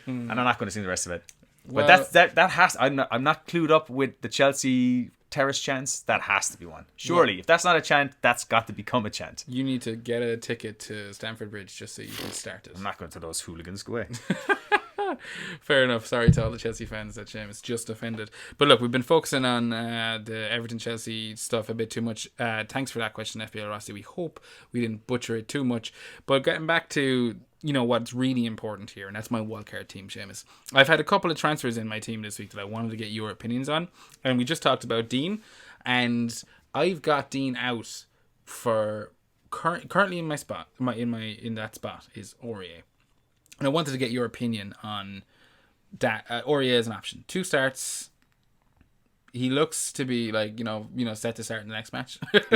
And I'm not going to sing the rest of it. But that has... I'm not clued up with the Chelsea terrace chants. That has to be one. Surely, if that's not a chant, that's got to become a chant. You need to get a ticket to Stamford Bridge just so you can start it. I'm not going to those hooligans. Go away. Fair enough. Sorry to all the Chelsea fans that Seamus just offended. But look, we've been focusing on the Everton-Chelsea stuff a bit too much. Thanks for that question, FPL Rossi. We hope we didn't butcher it too much. But getting back to... what's really important here, and that's my wildcard team, Seamus. I've had a couple of transfers in my team this week that I wanted to get your opinions on, and we just talked about Dean, and I've got Dean out for currently in my spot. In that spot is Aurier, and I wanted to get your opinion on that. Aurier is an option. 2 starts. He looks to be set to start in the next match. It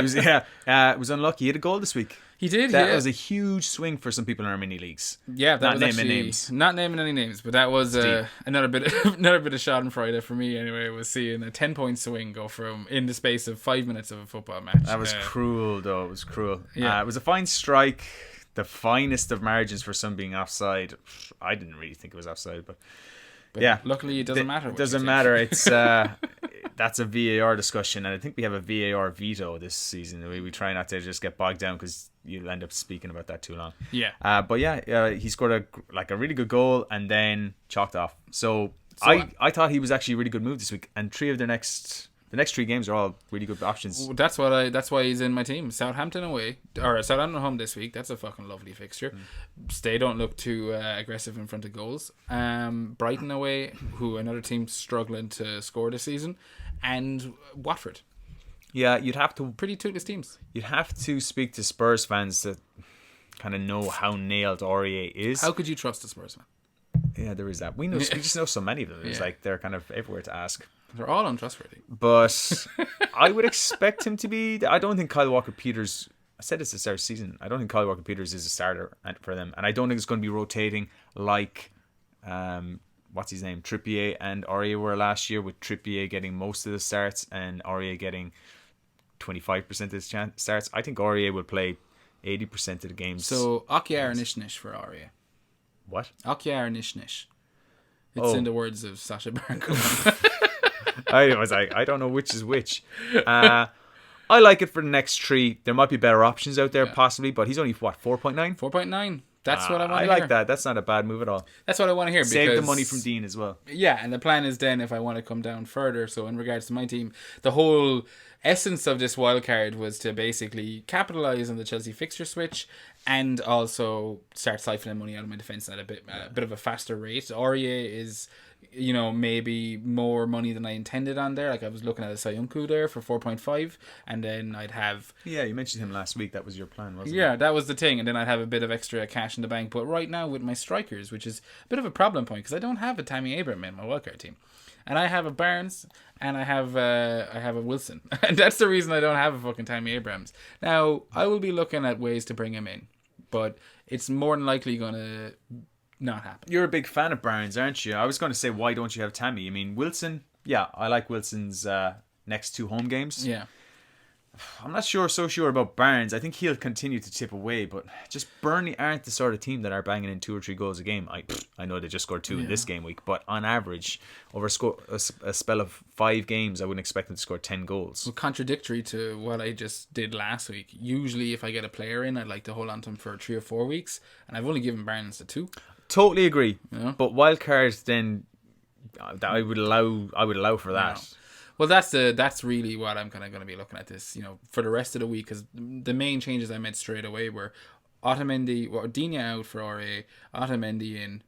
was unlucky. He had a goal this week. He did. That was a huge swing for some people in our mini leagues. Yeah, that was naming names. Not naming any names, but that was another bit of Schadenfreude for me. Anyway, was seeing a 10-point swing go from in the space of 5 minutes of a football match. That was cruel, though. It was cruel. Yeah. It was a fine strike. The finest of margins for some being offside. I didn't really think it was offside, but yeah. Luckily, it doesn't matter. It doesn't matter. It's that's a VAR discussion, and I think we have a VAR veto this season. We try not to just get bogged down because you'll end up speaking about that too long. Yeah. He scored a really good goal and then chalked off. So I thought he was actually a really good move this week, and the next 3 games are all really good options. That's why he's in my team. Southampton home this week. That's a fucking lovely fixture. They don't look too aggressive in front of goals. Brighton away, who another team struggling to score this season, and Watford. Yeah, you'd have to pretty toothless teams. You'd have to speak to Spurs fans that kind of know how nailed Aurier is. How could you trust a Spurs fan? Yeah, there is that. We just know so many of them. It's like they're kind of everywhere to ask. They're all untrustworthy. But I would expect him to be... I don't think Kyle Walker-Peters... I said this at the start of the season. I don't think Kyle Walker-Peters is a starter for them. And I don't think it's going to be rotating like... what's his name? Trippier and Aurier were last year, with Trippier getting most of the starts and Aurier getting 25% of his starts. I think Aurier will play 80% of the games. So, Okyar Nishnish for Aurier. What? Okyar Nishnish. It's in the words of Sacha Baron Cohen. I was like, I don't know which is which. I like it for the next 3. There might be better options out there, possibly, but he's only, 4.9? 4.9. That's what I want to hear. I like that. That's not a bad move at all. That's what I want to hear. Save the money from Dean as well. Yeah, and the plan is then if I want to come down further. So in regards to my team, the whole essence of this wildcard was to basically capitalise on the Chelsea fixture switch and also start siphoning money out of my defense at a bit of a faster rate. Aurier is, maybe more money than I intended on there. Like I was looking at a Sayunku there for 4.5, and then I'd have... Yeah, you mentioned him last week. That was your plan, wasn't it? Yeah, that was the thing. And then I'd have a bit of extra cash in the bank. But right now with my strikers, which is a bit of a problem point, because I don't have a Tammy Abraham in my wildcard team. And I have a Barnes, and I have a Wilson. And that's the reason I don't have a fucking Tammy Abrams. Now, I will be looking at ways to bring him in, but it's more than likely going to not happen. You're a big fan of Barnes, aren't you? I was going to say, why don't you have Tammy? I mean, Wilson, yeah, I like Wilson's next 2 home games. Yeah. I'm not so sure about Barnes. I think he'll continue to tip away, but just Burnley aren't the sort of team that are banging in 2 or 3 goals a game. I know they just scored 2 in this game week, but on average, over a spell of 5 games, I wouldn't expect them to score 10 goals. Well, contradictory to what I just did last week. Usually, if I get a player in, I'd like to hold on to him for 3 or 4 weeks, and I've only given Barnes the 2. Totally agree. Yeah. But wildcards, then I would allow for that. Yeah. Well, that's really what I'm kind of going to be looking at this, for the rest of the week, because the main changes I made straight away were Digne out for RA, Otamendi in,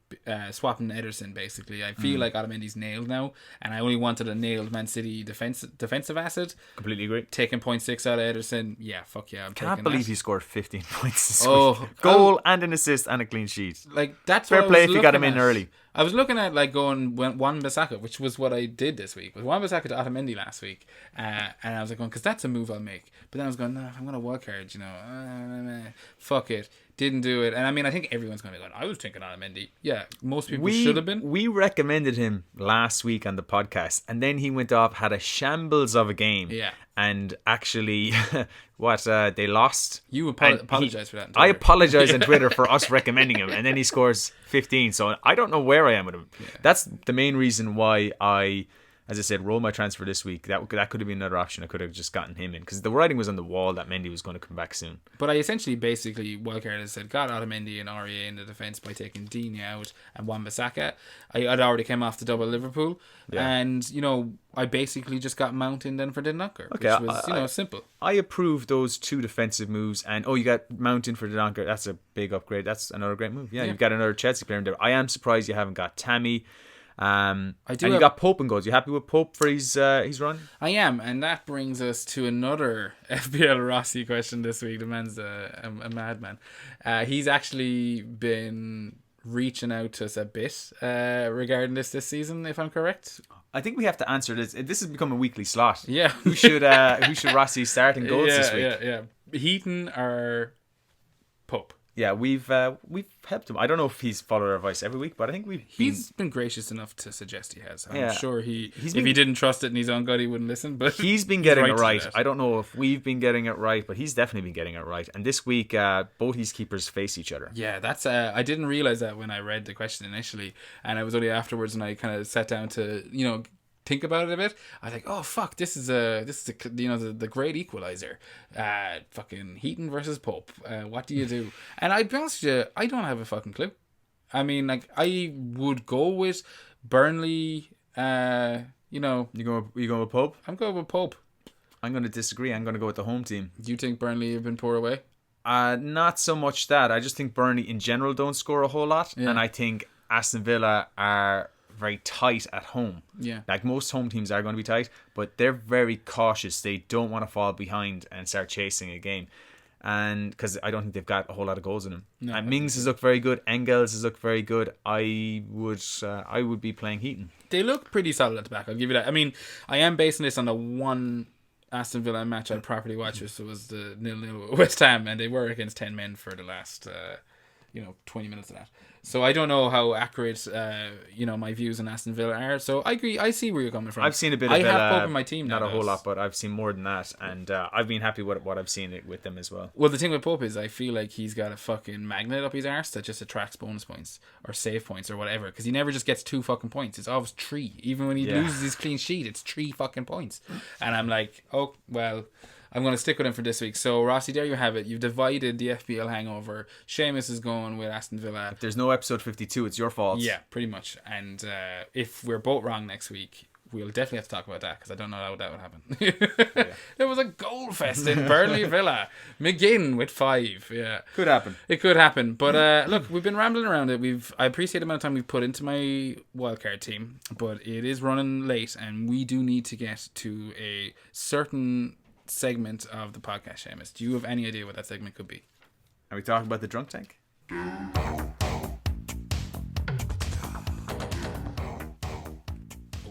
swapping Ederson, basically. I feel like Otamendi's nailed now, and I only wanted a nailed Man City defensive asset. Completely agree. Taking 0.6 out of Ederson, yeah, fuck yeah, I'm taking that. Can't believe he scored 15 points this week. Goal and an assist and a clean sheet. Like, that's fair what play I was if you got him looking in at. early. I was looking at going Wan-Bissaka, which was what I did this week. With Wan-Bissaka to Otamendi last week. And I was like, because that's a move I'll make. But then I was going, no, if I'm going to wildcard, fuck it. Didn't do it. And I mean, I think everyone's going to be going, I was thinking Otamendi. Yeah, most people should have been. We recommended him last week on the podcast. And then he went off, had a shambles of a game. Yeah. And actually, they lost. You apologize for that. I apologize on Twitter for us recommending him, and then he scores 15. So I don't know where I am with him. Yeah. That's the main reason why I, as I said, roll my transfer this week. That could have been another option. I could have just gotten him in because the writing was on the wall that Mendy was going to come back soon. But I essentially wildcard has said got Otamendi and REA in the defence by taking Digne out and Wan-Bissaka. I'd already came off the double Liverpool, and I basically just got Mount in then for Dendoncker, which was simple. I approve those 2 defensive moves, and you got Mount in for Dendoncker. That's a big upgrade. That's another great move. Yeah, you've got another Chelsea player in there. I am surprised you haven't got Tammy. You got Pope in goals. You happy with Pope for his run? I am, and that brings us to another FPL Rossi question this week. The man's a madman. He's actually been reaching out to us a bit regarding this season, if I'm correct. I think we have to answer this. This has become a weekly slot. Yeah. Who should Rossi start in goals this week? Yeah. Heaton or Pope? Yeah, we've helped him. I don't know if he's followed our advice every week, but I think he's been gracious enough to suggest he has. I'm sure if he didn't trust it in his own gut, he wouldn't listen. But he's been getting it right. I don't know if we've been getting it right, but he's definitely been getting it right. And this week, both his keepers face each other. Yeah, that's. I didn't realize that when I read the question initially, and it was only afterwards when I kind of sat down to think about it a bit. I was like, oh fuck, this is the great equalizer. Fucking Heaton versus Pope. What do you do? And I'd be honest with you, I don't have a fucking clue. I mean, like, I would go with Burnley. You going with Pope? I'm going with Pope. I'm going to disagree. I'm going to go with the home team. Do you think Burnley have been poor away? Not so much that. I just think Burnley in general don't score a whole lot, and I think Aston Villa are very tight at home. Yeah. Like most home teams are going to be tight, but they're very cautious. They don't want to fall behind and start chasing a game. And because I don't think they've got a whole lot of goals in them. No, and Mings has looked very good. Engels has looked very good. I would be playing Heaton. They look pretty solid at the back. I'll give you that. I mean, I am basing this on the one Aston Villa match I properly watched, which was the 0-0 with West Ham, and they were against 10 men for the last 20 minutes of that. So I don't know how accurate my views on Aston Villa are. So I agree. I see where you're coming from. I've seen a bit of Villa. I have Pope in my team now. Not a whole lot, but I've seen more than that, and I've been happy with what I've seen with them as well. Well, the thing with Pope is I feel like he's got a fucking magnet up his arse that just attracts bonus points or save points or whatever, because he never just gets 2 fucking points. It's always 3. Even when he loses his clean sheet, it's 3 fucking points. And I'm like, oh well, I'm going to stick with him for this week. So, Rossi, there you have it. You've divided the FPL hangover. Seamus is going with Aston Villa. If there's no episode 52, it's your fault. Yeah, pretty much. And if we're both wrong next week, we'll definitely have to talk about that because I don't know how that would happen. There was a goal fest in Burnley Villa. McGinn with 5. Yeah, Could happen. it could happen. But look, we've been rambling around it. I appreciate the amount of time we've put into my wildcard team, but it is running late, and we do need to get to a certain segment of the podcast. Seamus, do you have any idea what that segment could be? Are we talking about the drunk tank?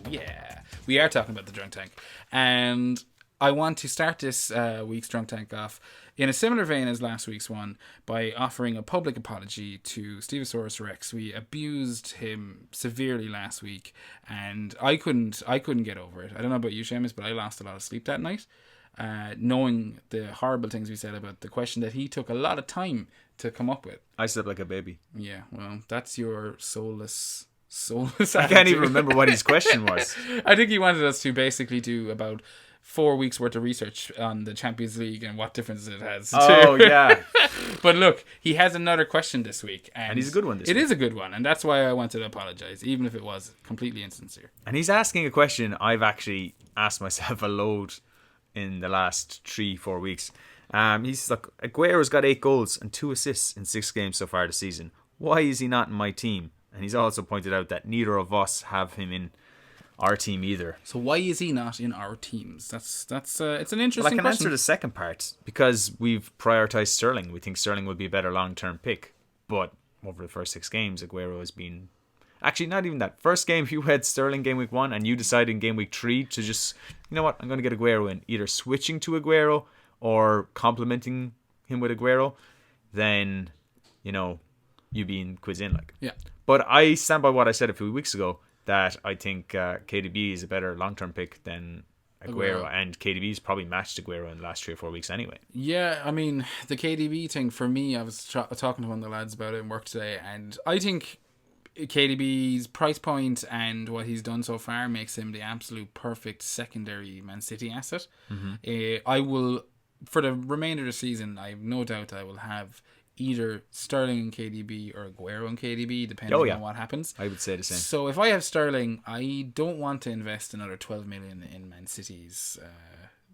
Yeah, we are talking about the drunk tank, and I want to start this week's drunk tank off in a similar vein as last week's one by offering a public apology to Stevosaurus Rex. We abused him severely last week, and I couldn't get over it. I don't know about you, Seamus, but I lost a lot of sleep that night, knowing the horrible things we said about the question that he took a lot of time to come up with. I slept like a baby. Yeah, well, that's your soulless. I can't even remember what his question was. I think he wanted us to basically do about 4 weeks worth of research on the Champions League and what difference it has. Oh, yeah. But look, he has another question this week. And he's a good one this week. It is a good one, and that's why I wanted to apologise, even if it was completely insincere. And he's asking a question I've actually asked myself a load in the last 3-4 weeks. He's like, Aguero's got 8 goals and 2 assists in 6 games so far this season. Why is he not in my team? And he's also pointed out that neither of us have him in our team either. So why is he not in our teams? That's it's an interesting question. Well, I can answer the second part. Because we've prioritised Sterling. We think Sterling would be a better long-term pick. But over the first 6 games, Aguero has been... Actually, not even that. First game, you had Sterling game week 1, and you decided in game week 3 to just, you know what, I'm going to get Aguero in. Either switching to Aguero or complementing him with Aguero. Then, you know, you being quiz in. Like. Yeah. But I stand by what I said a few weeks ago, that I think KDB is a better long-term pick than Aguero. And KDB's probably matched Aguero in the last 3 or 4 weeks anyway. Yeah, I mean, the KDB thing, for me, I was talking to one of the lads about it in work today, and I think KDB's price point and what he's done so far makes him the absolute perfect secondary Man City asset. Mm-hmm. I will, for the remainder of the season, I have no doubt I will have either Sterling and KDB or Aguero and KDB, depending on what happens. I would say the same. So if I have Sterling, I don't want to invest another 12 million in Man City's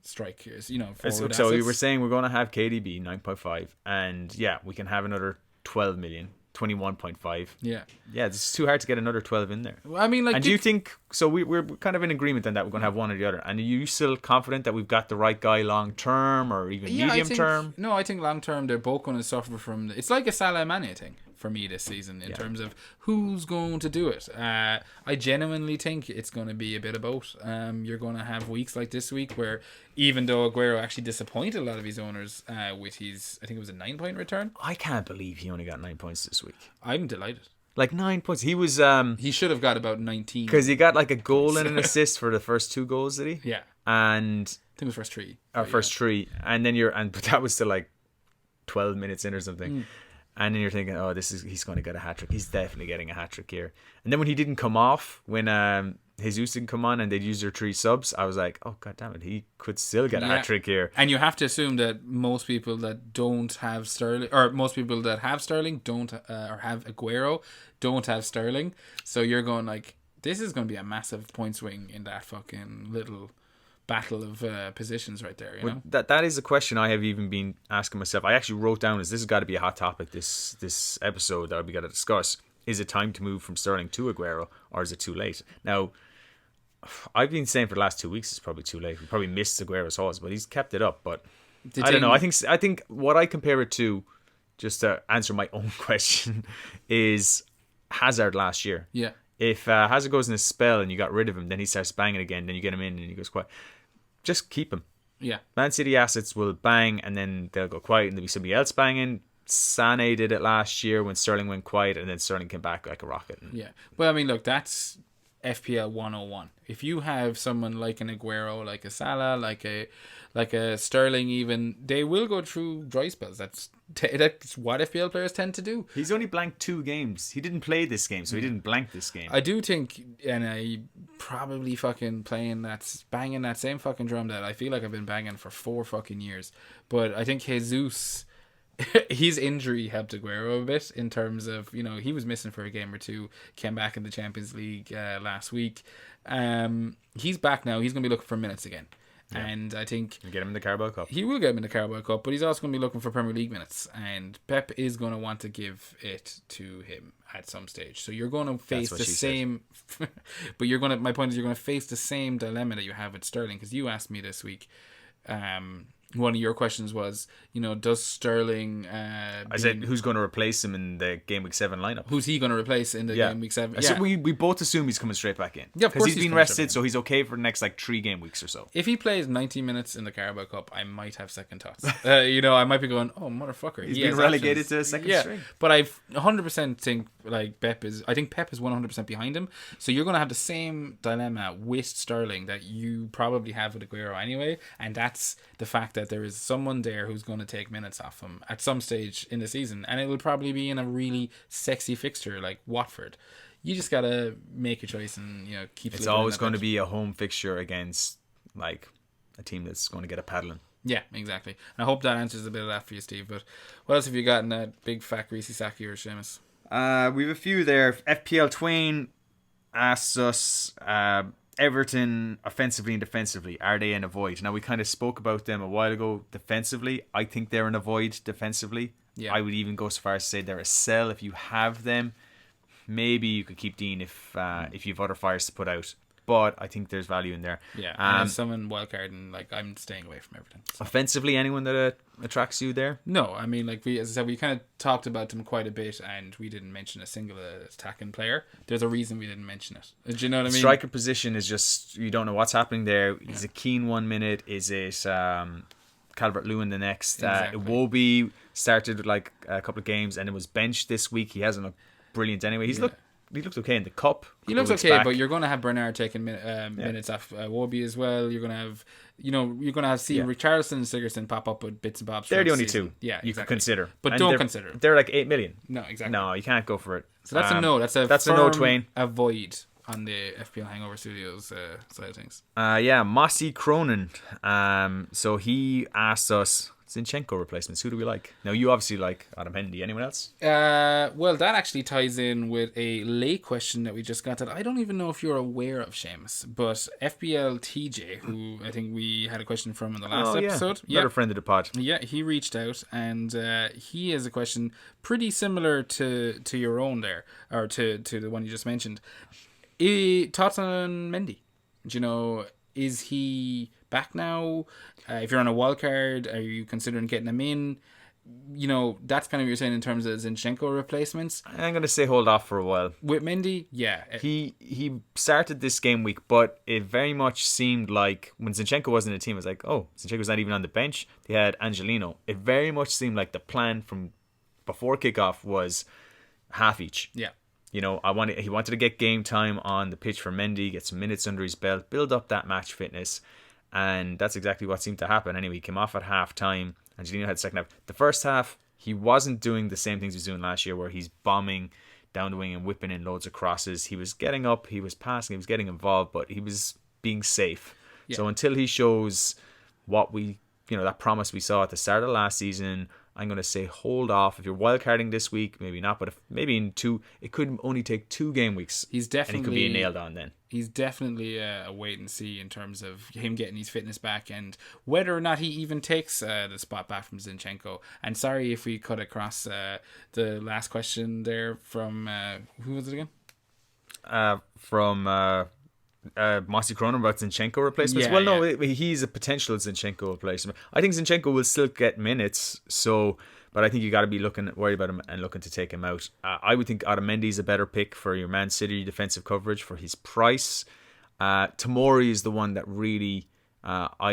strikers. You know, forward so we assets. were saying we're going to have KDB 9.5, and yeah, we can have another 12 million. 21.5. Yeah, it's too hard to get another 12 in there. Well, I mean, like, and do you think so? We're kind of in agreement on that. We're going to have one or the other. And are you still confident that we've got the right guy long term or even medium term? No, I think long term they're both going to suffer from. It's like a Salah Mane thing for me this season in terms of who's going to do it. I genuinely think it's going to be a bit of both. You're going to have weeks like this week where, even though Aguero actually disappointed a lot of his owners with his, I think it was a 9-point return. I can't believe he only got 9 points this week. I'm delighted. Like 9 points. He was. He should have got about 19. Because he got like a goal and an assist for the first 2 goals, did he? Yeah. And I think it was first 3. First 3, and then but that was still like 12 minutes in or something. And then you're thinking, oh, he's going to get a hat-trick. He's definitely getting a hat-trick here. And then when he didn't come off, when Jesus didn't come on and they'd use their 3 subs, I was like, oh, God damn it, he could still get a hat-trick here. And you have to assume that most people that don't have Sterling, or most people that have Sterling don't, or have Aguero, don't have Sterling. So you're going like, this is going to be a massive point swing in that fucking little battle of positions right there, you know? That is a question I have even been asking myself. I actually wrote down, this has got to be a hot topic this episode that we got to discuss. Is it time to move from Sterling to Aguero, or is it too late? Now, I've been saying for the last 2 weeks it's probably too late. We probably missed Aguero's horse, but he's kept it up. But I don't know. I think what I compare it to, just to answer my own question, is Hazard last year. Yeah. If Hazard goes in a spell and you got rid of him, then he starts banging again, then you get him in and he goes quiet. Just keep him. Yeah. Man City assets will bang and then they'll go quiet and there'll be somebody else banging. Sané did it last year when Sterling went quiet and then Sterling came back like a rocket. Yeah. Well, I mean, look, that's FPL 101. If you have someone like an Aguero, like a Salah, like a Sterling even, they will go through dry spells. That's what FPL players tend to do. He's only blanked 2 games. He didn't play this game, so he didn't blank this game. I do think, and I probably fucking banging that same fucking drum that I feel like I've been banging for 4 fucking years. But I think Jesus his injury helped Aguero a bit in terms of, he was missing for a game or two, came back in the Champions League last week. He's back now. He's going to be looking for minutes again. Yeah. And I think you get him in the Carabao Cup. He will get him in the Carabao Cup, but he's also going to be looking for Premier League minutes. And Pep is going to want to give it to him at some stage. So you're going to face the same. But my point is, you're going to face the same dilemma that you have with Sterling. Because you asked me this week. One of your questions was, does Sterling... I said, who's going to replace him in the Game Week 7 lineup? Who's he going to replace in the Game Week 7? So we both assume he's coming straight back in. Yeah, of course. Because he's been rested, so he's okay for the next 3 game weeks or so. If he plays 90 minutes in the Carabao Cup, I might have second thoughts. I might be going, oh, motherfucker. He's been relegated to second string. But I 100% think Pep is 100% behind him. So you're going to have the same dilemma with Sterling that you probably have with Aguero anyway. And that's the fact that there is someone there who's going to take minutes off him at some stage in the season, and it will probably be in a really sexy fixture like Watford. You just gotta make a choice and keep. It's always going to be a home fixture against a team that's going to get a paddling. Yeah, exactly. And I hope that answers a bit of that for you, Steve. But what else have you got in that big fat greasy sack of yours, Seamus? We have a few there. FPL Twain asks us. Everton offensively and defensively, are they in a void? Now we kind of spoke about them a while ago. Defensively, I think they're in a void defensively. Yeah. I would even go so far as to say they're a sell if you have them. Maybe you could keep Dean if you've other fires to put out. But I think there's value in there. Yeah, and someone wildcard and I'm staying away from Everton. So. Offensively, anyone that attracts you there? No, I mean as I said, we kind of talked about them quite a bit, and we didn't mention a single attacking player. There's a reason we didn't mention it. Do you know what I mean? Striker position is just you don't know what's happening there. Is it Keane 1 minute? Is it Calvert-Lewin the next? Exactly. Iwobi started a couple of games and it was benched this week. He hasn't looked brilliant anyway. He looks okay in the cup. He looks okay, back. But you're going to have Bernard taking minutes off Wobie as well. You're going to have, Richarlison and Sigurdsson pop up with bits and bobs. They're the only two. Yeah, you could consider, but and don't consider. They're like 8 million. No, exactly. No, you can't go for it. So that's a no. That's a no, Twain. Avoid on the FPL Hangover Studios side of things. Mossy Cronin. So he asked us. Zinchenko replacements. Who do we like? Now, you obviously like Adam Hendy. Anyone else? Well, that actually ties in with a late question that we just got that I don't even know if you're aware of, Seamus. But FBL TJ, who I think we had a question from in the last episode. Another friend of the pod. Yeah, he reached out and he has a question pretty similar to your own there, or to the one you just mentioned. Thoughts on Mendy? Is he back now? If you're on a wild card, are you considering getting him in? That's kind of what you're saying in terms of Zinchenko replacements. I'm going to say hold off for a while. With Mendy, yeah. He started this game week, but it very much seemed like when Zinchenko wasn't in the team, it was like, oh, Zinchenko's not even on the bench. They had Angelino. It very much seemed like the plan from before kickoff was half each. Yeah. He wanted to get game time on the pitch for Mendy, get some minutes under his belt, build up that match fitness. And that's exactly what seemed to happen. Anyway, he came off at half time. Angelino had the second half. The first half, he wasn't doing the same things he was doing last year where he's bombing down the wing and whipping in loads of crosses. He was getting up, he was passing, he was getting involved, but he was being safe. Yeah. So until he shows what that promise we saw at the start of last season, I'm going to say hold off. If you're wildcarding this week, maybe not, but maybe in 2, it could only take 2 game weeks. And he could be nailed on then. He's definitely a wait and see in terms of him getting his fitness back and whether or not he even takes the spot back from Zinchenko. And sorry if we cut across the last question there from, who was it again? From Mossy Cronin about Zinchenko replacements. He's a potential Zinchenko replacement. I think Zinchenko will still get minutes, but I think you got to be worried about him and looking to take him out. I would think Otamendi is a better pick for your Man City defensive coverage for his price. Tomori is the one that really I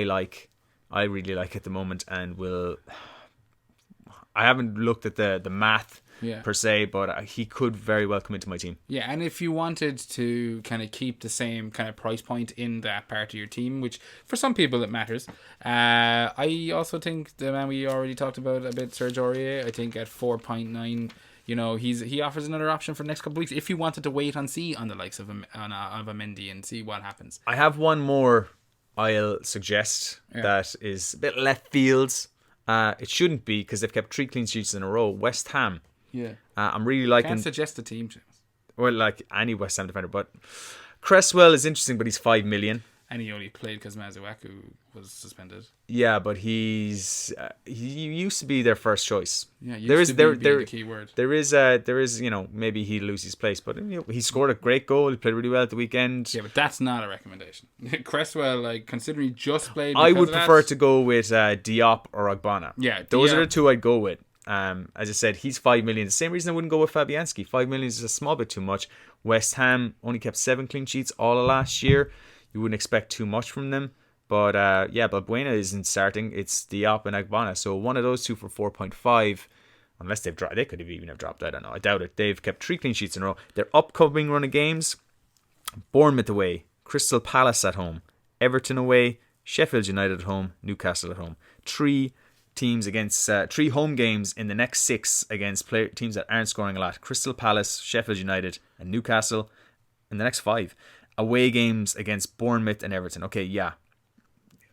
really like at the moment, and I haven't looked at the math per se, but he could very well come into my team. Yeah, and if you wanted to kind of keep the same kind of price point in that part of your team, which for some people it matters, I also think the man we already talked about a bit, Serge Aurier, I think at 4.9, he offers another option for the next couple of weeks if you wanted to wait and see on the likes of a Mendy and see what happens. I have one more I'll suggest that is a bit left field. It shouldn't be because they've kept 3 clean sheets in a row. West Ham. Yeah. I'm really liking. Can't suggest a team, James. Well, like any West Ham defender, but Cresswell is interesting, but he's 5 million. And he only played because Mazuaku was suspended. Yeah, but he used to be their first choice. Yeah, the key word. There is maybe he'd lose his place, but he scored a great goal. He played really well at the weekend. Yeah, but that's not a recommendation. Cresswell, like considering he just played, I would prefer to go with Diop or Ogbonna. Yeah, those are the 2 I'd go with. As I said, he's 5 million. The same reason I wouldn't go with Fabianski. 5 million is a small bit too much. West Ham only kept 7 clean sheets all of last year. You wouldn't expect too much from them. But Balbuena isn't starting. It's Diop and Agbana. So one of those 2 for 4.5. Unless they've dropped. They could even have dropped. I don't know. I doubt it. They've kept 3 clean sheets in a row. Their upcoming run of games: Bournemouth away, Crystal Palace at home, Everton away, Sheffield United at home, Newcastle at home. 3 teams against 3 home games in the next 6 against teams that aren't scoring a lot: Crystal Palace, Sheffield United, and Newcastle. In the next 5 away games against Bournemouth and Everton. Okay, yeah,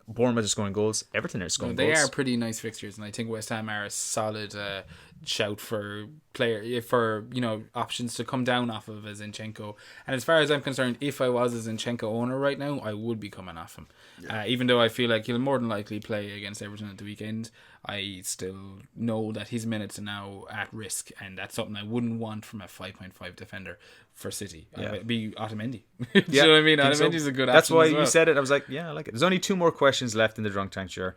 Bournemouth are scoring goals. Everton are scoring goals. They are pretty nice fixtures, and I think West Ham are a solid shout for options to come down off of as Zinchenko. And as far as I'm concerned, if I was a Zinchenko owner right now, I would be coming off him. Yeah. Even though I feel like he'll more than likely play against Everton at the weekend, I still know that his minutes are now at risk, and that's something I wouldn't want from a 5.5 defender for City. Yeah. It'd be Otamendi. Do you know what I mean? Otamendi's a good option. That's why you said it. I was like, yeah, I like it. There's only 2 more questions left in the drunk tank, sure.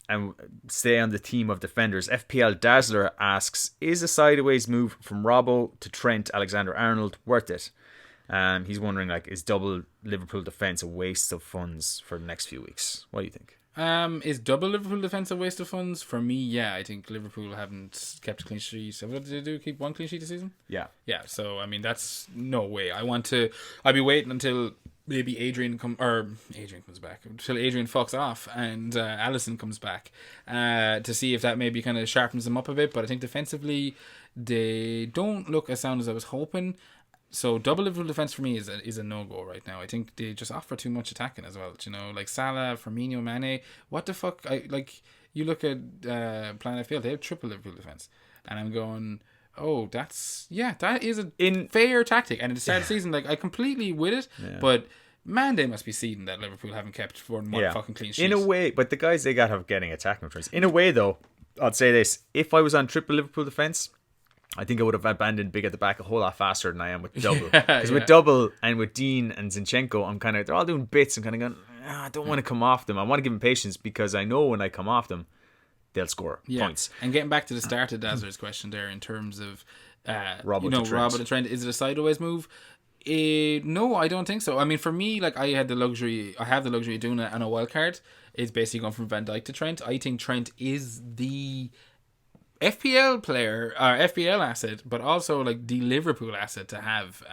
And stay on the theme of defenders. FPL Dazzler asks, is a sideways move from Robbo to Trent Alexander-Arnold worth it? He's wondering, like, is double Liverpool defence a waste of funds for the next few weeks? What do you think? Is double Liverpool defence a waste of funds? For me, yeah. I think Liverpool haven't kept a clean sheet. So what did they do? Keep 1 clean sheet this season? Yeah. Yeah, so, I mean, that's no way. I'll be waiting until maybe Adrian comes back, until Adrian fucks off and Alisson comes back to see if that maybe kind of sharpens them up a bit. But I think defensively, they don't look as sound as I was hoping. So double Liverpool defence for me is a no-go right now. I think they just offer too much attacking as well. You know, like Salah, Firmino, Mane. What the fuck? You look at Planet FPL, they have triple Liverpool defence. And I'm going, oh, that is a fair tactic. And at the start of the season, like, I completely with it, but man, they must be seeding that Liverpool haven't kept one fucking clean sheet. In a way, but the guys they got have getting attacking returns. In a way, though, I'd say this: if I was on triple Liverpool defence, I think I would have abandoned big at the back a whole lot faster than I am with double. Because with double and with Dean and Zinchenko, I'm kind of, they're all doing bits. I'm kind of going, I don't want to come off them. I want to give them patience because I know when I come off them, they'll score points. And getting back to the start of Dazzler's question there in terms of Robbo to Trent, is it a sideways move? No, I don't think so. I mean, for me, like, I have the luxury of doing it on a wildcard. It's basically going from Van Dijk to Trent. I think Trent is the FPL player or FPL asset, but also like the Liverpool asset to have,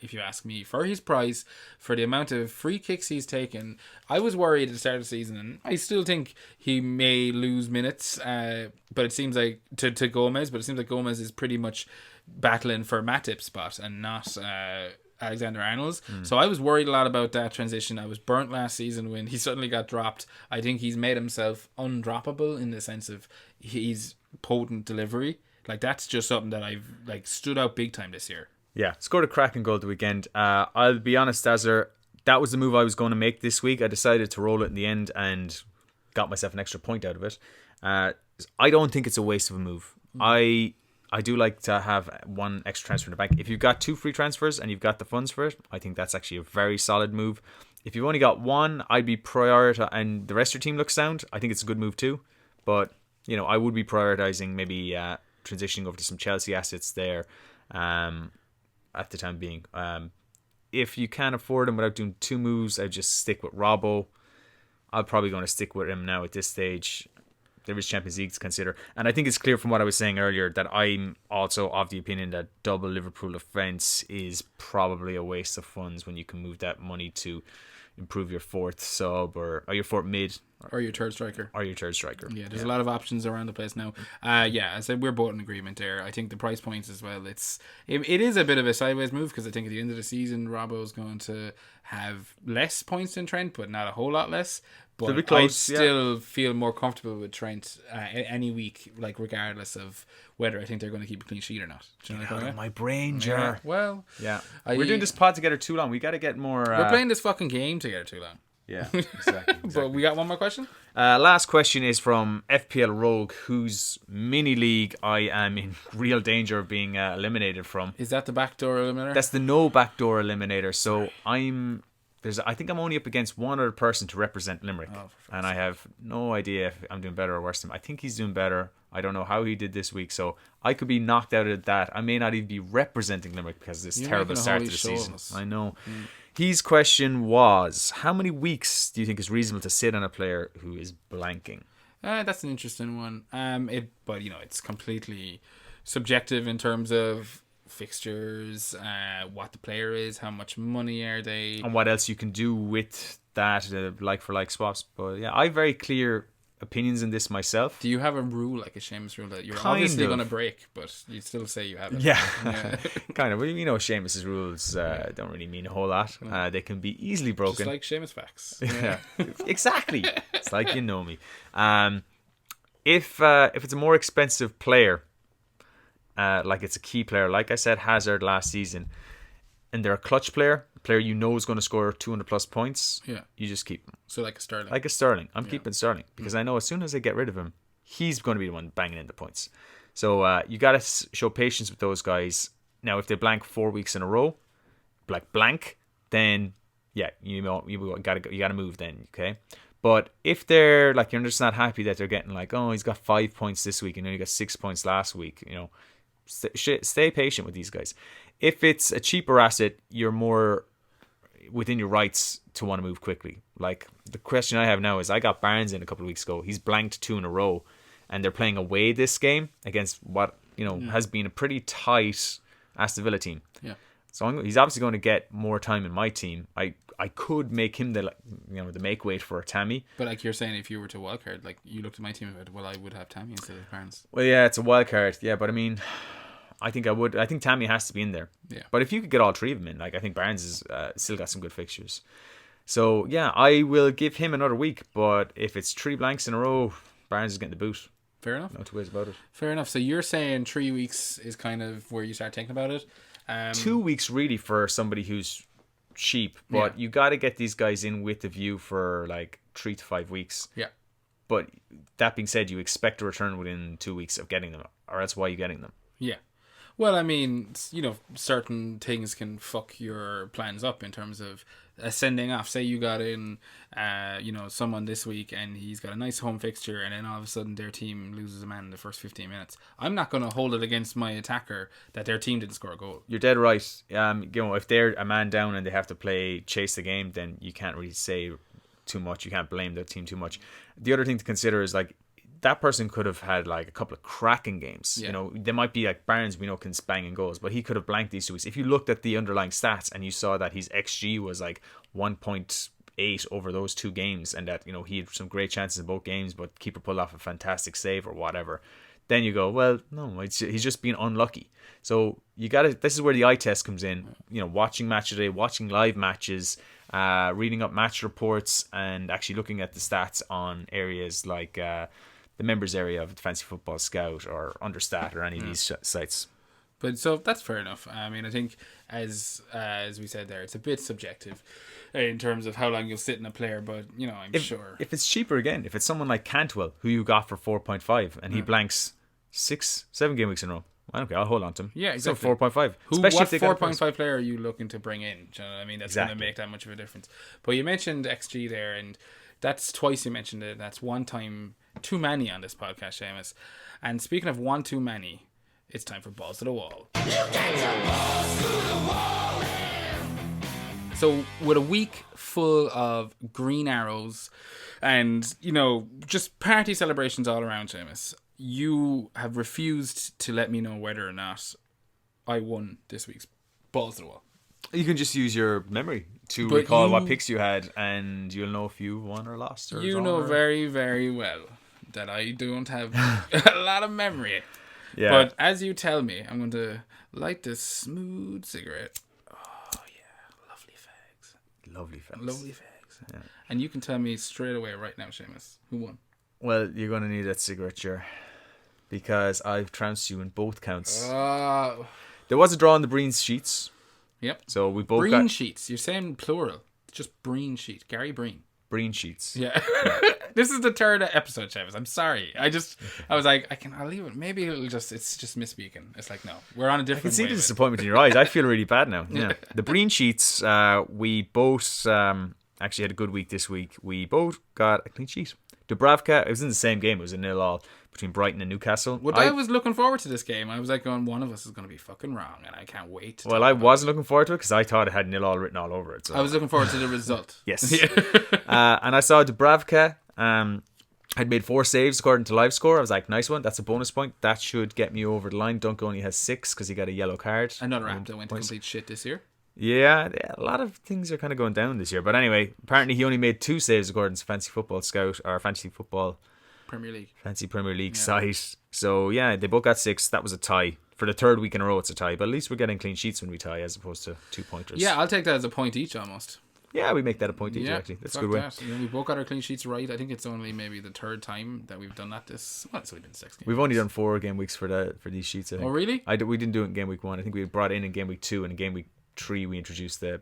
if you ask me, for his price, for the amount of free kicks he's taken. I was worried at the start of the season, and I still think he may lose minutes, but it seems like to Gomez, but it seems like Gomez is pretty much battling for Matip's spot and not Alexander-Arnold's. So I was worried a lot about that transition. I was burnt last season when he suddenly got dropped. I think he's made himself undroppable in the sense of he's potent delivery. Like, that's just something that I've like stood out big time this year. Yeah, scored a cracking goal the weekend. I'll be honest, Dazzler, that was the move I was going to make this week. I decided to roll it in the end and got myself an extra point out of it. I don't think it's a waste of a move. I do like to have 1 extra transfer in the bank. If you've got 2 free transfers and you've got the funds for it, I think that's actually a very solid move. If you've only got 1, I'd be prioritizing, and the rest of your team looks sound, I think it's a good move too. But, you know, I would be prioritizing maybe transitioning over to some Chelsea assets there at the time being. If you can't afford them without doing 2 moves, I'd just stick with Robbo. I'm probably going to stick with him now at this stage. There is Champions League to consider. And I think it's clear from what I was saying earlier that I'm also of the opinion that double Liverpool defence is probably a waste of funds when you can move that money to improve your 4th sub or your 4th mid Or your third striker. Yeah, there's a lot of options around the place now. Yeah, I said we're both in agreement there. I think the price points as well. It is a bit of a sideways move because I think at the end of the season, Robbo's going to have less points than Trent, but not a whole lot less. But I still feel more comfortable with Trent any week, like regardless of whether I think they're going to keep a clean sheet or not. Do you know out of my brain, Jar. Yeah, well, we're doing this pod together too long. We got to get more. We're playing this fucking game together too long. Yeah, exactly. But we got one more question. Last question is from FPL Rogue, whose mini league I am in real danger of being eliminated from. Is that the backdoor eliminator? That's the no backdoor eliminator. So I think I'm only up against one other person to represent Limerick, and I have no idea if I'm doing better or worse than him. I think he's doing better. I don't know how he did this week, so I could be knocked out of that. I may not even be representing Limerick because of this terrible start to the season. I know. His question was, how many weeks do you think is reasonable to sit on a player who is blanking? That's an interesting one. But it's completely subjective in terms of fixtures, what the player is, how much money are they, and what else you can do with that, like for like swaps. But yeah, I have very clear opinions in this myself. Do you have a rule, like a Seamus rule, that you're obviously going to break, but you still say you have it? Yeah. Kind of. Seamus's rules don't really mean a whole lot. They can be easily broken. Just like Seamus facts. Yeah. Exactly. It's like you know me. If it's a more expensive player, like it's a key player, like I said, Hazard last season, and they're a clutch player, a player you know is going to score 200 plus points, you just keep them. So like a Sterling. I'm keeping Sterling because I know as soon as I get rid of him, he's going to be the one banging in the points. So you got to show patience with those guys. Now, if they blank 4 weeks in a row, like blank, then yeah, you got to move then, okay? But if they're like, you're just not happy that they're getting like, oh, he's got 5 points this week and then he got 6 points last week, stay patient with these guys. If it's a cheaper asset, you're more within your rights to want to move quickly. Like the question I have now is, I got Barnes in a couple of weeks ago. He's blanked 2 in a row, and they're playing away this game against what has been a pretty tight Aston Villa team. Yeah. So he's obviously going to get more time in my team. I could make him the make weight for Tammy. But like you're saying, if you were to wildcard, like you looked at my team and said, well, I would have Tammy instead of Barnes. Well, yeah, it's a wildcard. Yeah, but I mean, I think I would. I think Tammy has to be in there. Yeah. But if you could get all 3 of them in, like I think Barnes is still got some good fixtures. So yeah, I will give him another week. But if it's 3 blanks in a row, Barnes is getting the boot. Fair enough. No two ways about it. Fair enough. So you're saying 3 weeks is kind of where you start thinking about it. 2 weeks really for somebody who's cheap, but you got to get these guys in with the view for like 3 to 5 weeks. Yeah. But that being said, you expect a return within 2 weeks of getting them, or else why are you getting them? Yeah. Well, I mean, certain things can fuck your plans up in terms of sending off. Say you got in, someone this week and he's got a nice home fixture, and then all of a sudden their team loses a man in the first 15 minutes. I'm not going to hold it against my attacker that their team didn't score a goal. You're dead right. If they're a man down and they have to chase the game, then you can't really say too much. You can't blame the team too much. The other thing to consider is like, that person could have had like a couple of cracking games. Yeah. They might be like Barnes, we know can bang in goals, but he could have blanked these 2 weeks. If you looked at the underlying stats and you saw that his XG was like 1.8 over those 2 games, and that he had some great chances in both games, but keeper pulled off a fantastic save or whatever, then you go, well, no, he's just been unlucky. So this is where the eye test comes in. Watching match today, watching live matches, reading up match reports, and actually looking at the stats on areas like the members area of Fantasy Football Scout or Understat or any of these sites. But so that's fair enough. I mean, I think as we said there, it's a bit subjective in terms of how long you'll sit in a player. But I'm sure if it's cheaper again, if it's someone like Cantwell who you got for 4.5 and he blanks 6-7 game weeks in a row, okay, I'll hold on to him. Yeah, exactly. So 4.5. What 4.5 player are you looking to bring in? Do you know what I mean? That's going to make that much of a difference. But you mentioned XG there, and that's twice you mentioned it. That's one time too many on this podcast, Seamus. And speaking of one too many, it's time for balls to the wall. So with a week full of green arrows and just party celebrations all around, Seamus, you have refused to let me know whether or not I won this week's balls to the wall. You can just use your memory to But recall what picks you had, and you'll know if you won or lost. Or You know very, very well that I don't have a lot of memory. Yeah. But as you tell me, I'm going to light this smooth cigarette. Oh, yeah. Lovely fags. Lovely fags. Yeah. And you can tell me straight away right now, Seamus, who won? Well, you're going to need that cigarette, sure. Because I've trounced you in both counts. There was a draw on the Breen sheets. Yep. So we both Breen got... sheets. You're saying plural. It's just Breen sheet. Gary Breen. Breen sheets. Yeah. This is the third episode, Seamus. I'm sorry. I was like, I'll leave it. Maybe it's just misspeaking. It's like, no, we're on a different I can see way the of it. disappointment in your eyes. I feel really bad now. Yeah. The Breen sheets, we both actually had a good week this week. We both got a clean sheet. Dubravka, it was in the same game. It was a 0-0 between Brighton and Newcastle. I was looking forward to this game. I was like going, one of us is going to be fucking wrong, and I can't wait. Well, I wasn't looking forward to it because I thought it had 0-0 written all over it. So. I was looking forward to the result. Yes. And I saw Dubravka had made 4 saves according to live score. I was like, nice one. That's a bonus point. That should get me over the line. Duncan only has 6 because he got a yellow card. Another app that went to complete shit this year. Yeah, a lot of things are kind of going down this year. But anyway, apparently he only made 2 saves according to Fantasy Football Scout or Fantasy Football Premier League site. So yeah, they both got 6. That was a tie. For the 3rd week in a row, it's a tie. But at least we're getting clean sheets when we tie as opposed to 2-pointers. Yeah, I'll take that as a point each almost. Yeah, we make that a point each, actually. That's a good way. We both got our clean sheets right. I think it's only maybe the 3rd time that we've done that this... Well, it's only been 6 games. We've only done 4 game weeks for these sheets, I think. Oh, really? We didn't do it in game week 1. I think we brought it in game week 2, and in game week 3 we introduced the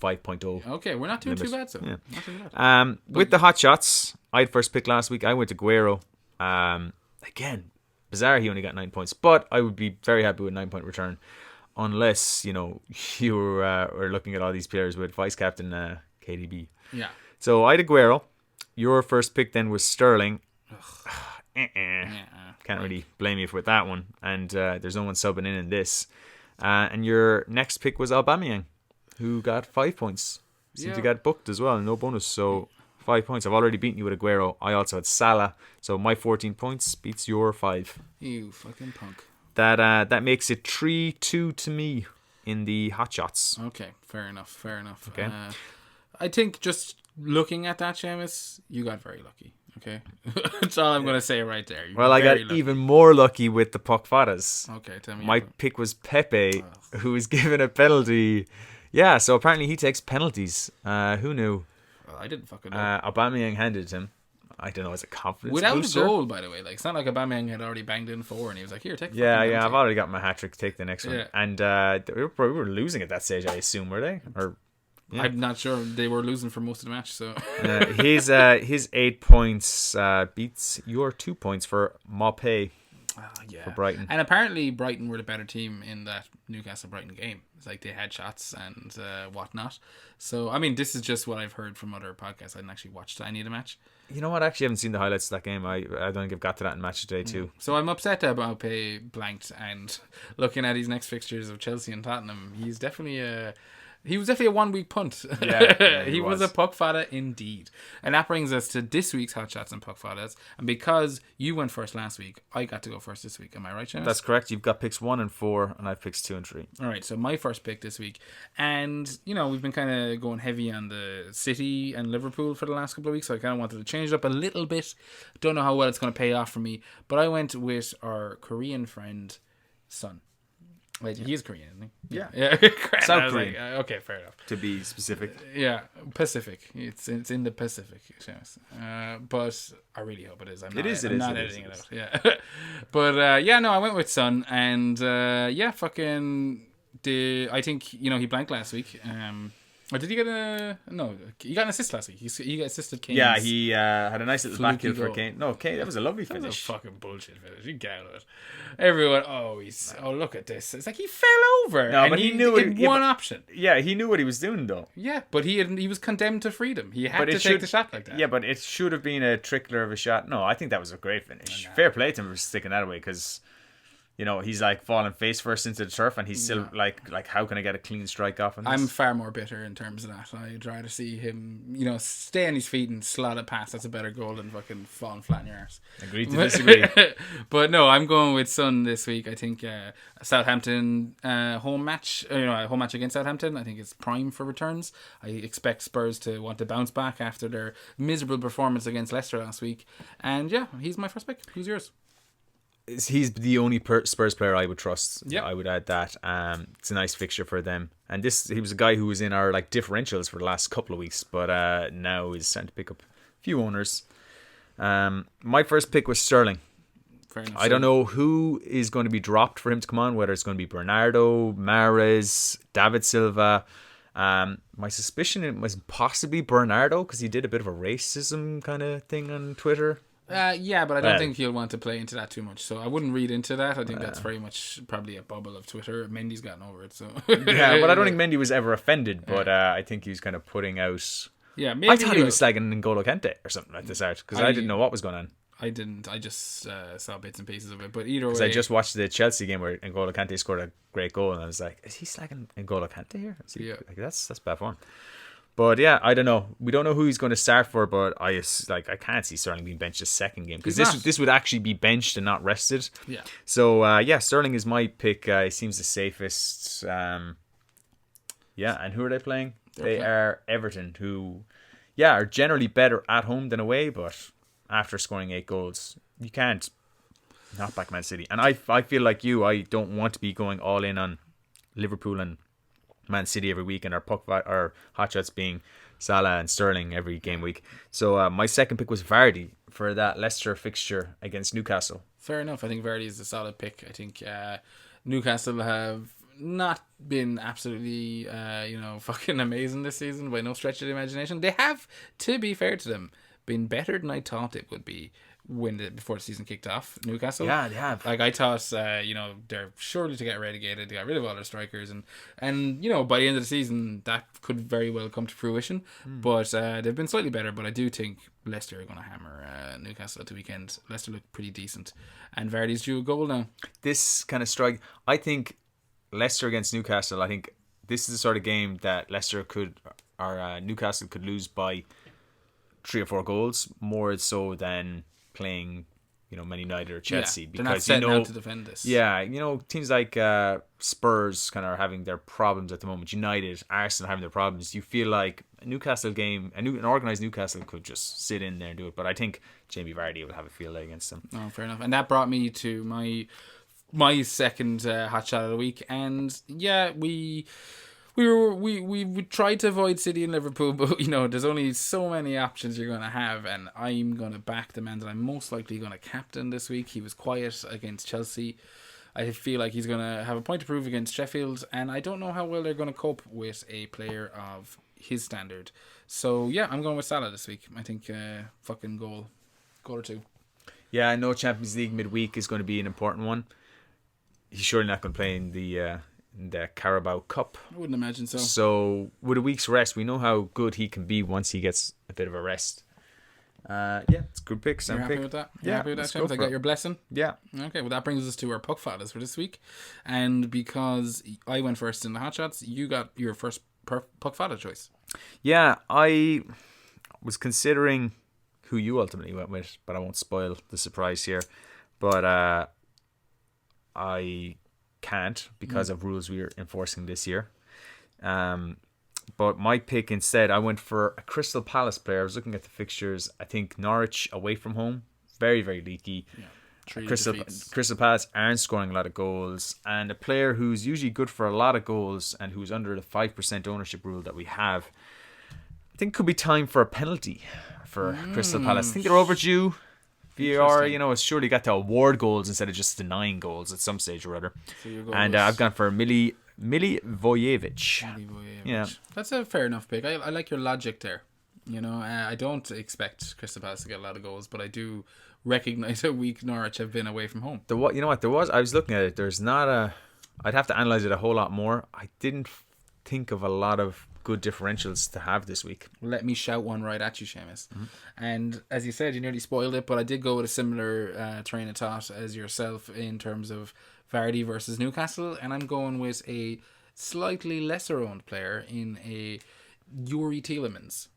5.0. Okay, we're not doing too bad, so. Yeah. Not too bad. With the hot shots, I had first pick last week. I went to Guerrero. Again, bizarre he only got 9 points, but I would be very happy with 9-point return unless, you were looking at all these players with vice captain KDB. Yeah. So I had Guerrero. Your first pick then was Sterling. Can't really blame you with that one. And there's no one subbing in this. And your next pick was Aubameyang, who got 5 points. Seems he got booked as well, no bonus. So 5 points. I've already beaten you with Aguero. I also had Salah. So my 14 points beats your 5. You fucking punk. That makes it 3-2 to me in the hot shots. Okay, fair enough. Okay. I think just looking at that, Seamus, you got very lucky. Okay, that's all I'm going to say right there. I got even more lucky with the puck fadas. Okay, tell me. My pick was Pepe, who was given a penalty. Yeah, so apparently he takes penalties. Who knew? Well, I didn't fucking know. Aubameyang handed him. I don't know, as a confidence without booster. a goal, by the way. Like, it's not like Aubameyang had already banged in 4 and he was like, "Here, take." Yeah, I've already got my hat trick. Take the next one. Yeah. And we were losing at that stage, I assume, were they? Or yeah. I'm not sure. They were losing for most of the match, so. His 8 points beats your 2 points for Maupay. Yeah. For Brighton. And apparently Brighton were the better team in that Newcastle-Brighton game. It's like they had shots and whatnot. So, I mean, this is just what I've heard from other podcasts. I didn't actually watch any of the match. You know what? I actually haven't seen the highlights of that game. I don't think I've got to that in match today too. So I'm upset that Maupay blanked, and looking at his next fixtures of Chelsea and Tottenham, he was definitely a 1 week punt. Yeah, he was a puck fada indeed. And that brings us to this week's Hot Shots and Puck Fadas. And because you went first last week, I got to go first this week. Am I right, Seamus? That's correct. You've got picks 1 and 4, and I've picks 2 and 3. All right, so my first pick this week. And, we've been kind of going heavy on the City and Liverpool for the last couple of weeks, so I kind of wanted to change it up a little bit. Don't know how well it's going to pay off for me, but I went with our Korean friend, Son. Wait, he is Korean, isn't he? Yeah. South Korean. Okay, fair enough. To be specific. Yeah, Pacific. It's in the Pacific. But I really hope it is. I'm not editing it out. Yeah. But I went with Son, and I think he blanked last week. Or did he get no? He got an assist last week. He got assisted Kane. Yeah, he had a nice little back heel for Kane. No, Kane, that was a lovely finish. That was a fucking bullshit finish. You get out of it. Everyone, look at this. It's like he fell over. No, and but he knew it. One option. Yeah, he knew what he was doing though. Yeah, but he was condemned to freedom. He had to take the shot like that. Yeah, but it should have been a trickler of a shot. No, I think that was a great finish. Fair play to him for sticking that away because he's like falling face first into the turf, and he's still like how can I get a clean strike off him? I'm far more bitter in terms of that. I'd rather see him, stay on his feet and slot it past. That's a better goal than fucking falling flat in your arse. Agreed to disagree. But no, I'm going with Son this week. I think Southampton home match, a home match against Southampton, I think it's prime for returns. I expect Spurs to want to bounce back after their miserable performance against Leicester last week. And yeah, he's my first pick. Who's yours? He's the only Spurs player I would trust. Yeah, I would add that. It's a nice fixture for them. And he was a guy who was in our like differentials for the last couple of weeks, but now he's starting to pick up a few owners. My first pick was Sterling. Fair enough. I don't know who is going to be dropped for him to come on, whether it's going to be Bernardo, Mahrez, David Silva. My suspicion it was possibly Bernardo because he did a bit of a racism kind of thing on Twitter. Yeah, but I don't think he'll want to play into that too much. So I wouldn't read into that. I think that's very much probably a bubble of Twitter. Mendy's gotten over it. So yeah, well, I don't think Mendy was ever offended, but I think he was kind of putting out. Yeah, maybe I thought he was slagging N'Golo Kante or something like this out because I didn't know what was going on. I didn't. I just saw bits and pieces of it. But either way, I just watched the Chelsea game where N'Golo Kante scored a great goal, and I was like, "Is he slagging N'Golo Kante here?" Yeah, like, that's bad form. But yeah, I don't know. We don't know who he's going to start for, but I can't see Sterling being benched a second game because this would actually be benched and not rested. Yeah. So Sterling is my pick. He seems the safest. And who are they playing? They are Everton, who, are generally better at home than away, but after scoring 8 goals, you can't not back Man City. And I feel like you, I don't want to be going all in on Liverpool and Man City every week, and our hotshots being Salah and Sterling every game week. So my second pick was Vardy for that Leicester fixture against Newcastle. Fair enough. I think Vardy is a solid pick. I think Newcastle have not been absolutely fucking amazing this season by no stretch of the imagination. They have, to be fair to them, been better than I thought it would be before the season kicked off. Newcastle, yeah, they have. Like I thought, they're surely to get relegated. They got rid of all their strikers, and by the end of the season that could very well come to fruition. But they've been slightly better. But I do think Leicester are going to hammer Newcastle at the weekend. Leicester look pretty decent, and Vardy's due a goal now. This kind of strike, I think Leicester against Newcastle. I think this is the sort of game that Leicester Newcastle could lose by 3 or 4 goals, more so than playing, Man United or Chelsea, because they're not setting out to defend this. Yeah, teams like Spurs kind of are having their problems at the moment. United, Arsenal having their problems. You feel like a Newcastle game, an organised Newcastle could just sit in there and do it. But I think Jamie Vardy will have a field day against them. Oh, fair enough. And that brought me to my second hot shot of the week, and we tried to avoid City and Liverpool, but there's only so many options you're going to have, and I'm going to back the man that I'm most likely going to captain this week. He was quiet against Chelsea. I feel like he's going to have a point to prove against Sheffield, and I don't know how well they're going to cope with a player of his standard. So yeah, I'm going with Salah this week. I think fucking goal or 2. Yeah, I know Champions League midweek is going to be an important one. He's surely not going to play in the Carabao Cup. I wouldn't imagine so. So with a week's rest, we know how good he can be once he gets a bit of a rest. It's a good pick. You're happy with that? You're happy with that, James? I got your blessing? Yeah. Okay, well that brings us to our puck fadas for this week. And because I went first in the hot shots, you got your first puck fada choice. Yeah, I was considering who you ultimately went with, but I won't spoil the surprise here. But I can't because of rules we are enforcing this year. But my pick instead, I went for a Crystal Palace player. I was looking at the fixtures. I think Norwich away from home, very, very leaky. Yeah, Crystal Palace aren't scoring a lot of goals, and a player who's usually good for a lot of goals and who's under the 5% ownership rule that we have. I think it could be time for a penalty for Crystal Palace. I think they're overdue. VAR, has surely got to award goals instead of just denying goals at some stage or other. So and I've gone for Milivojevic. Yeah, that's a fair enough pick. I like your logic there. I don't expect Crystal Palace to get a lot of goals, but I do recognise how weak Norwich have been away from home. There was looking at it. There's not I'd have to analyse it a whole lot more. I didn't think of a lot of good differentials to have this week. Let me shout one right at you, Seamus. And as you said, you nearly spoiled it, but I did go with a similar train of thought as yourself in terms of Vardy versus Newcastle, and I'm going with a slightly lesser owned player in a Yuri Tielemans.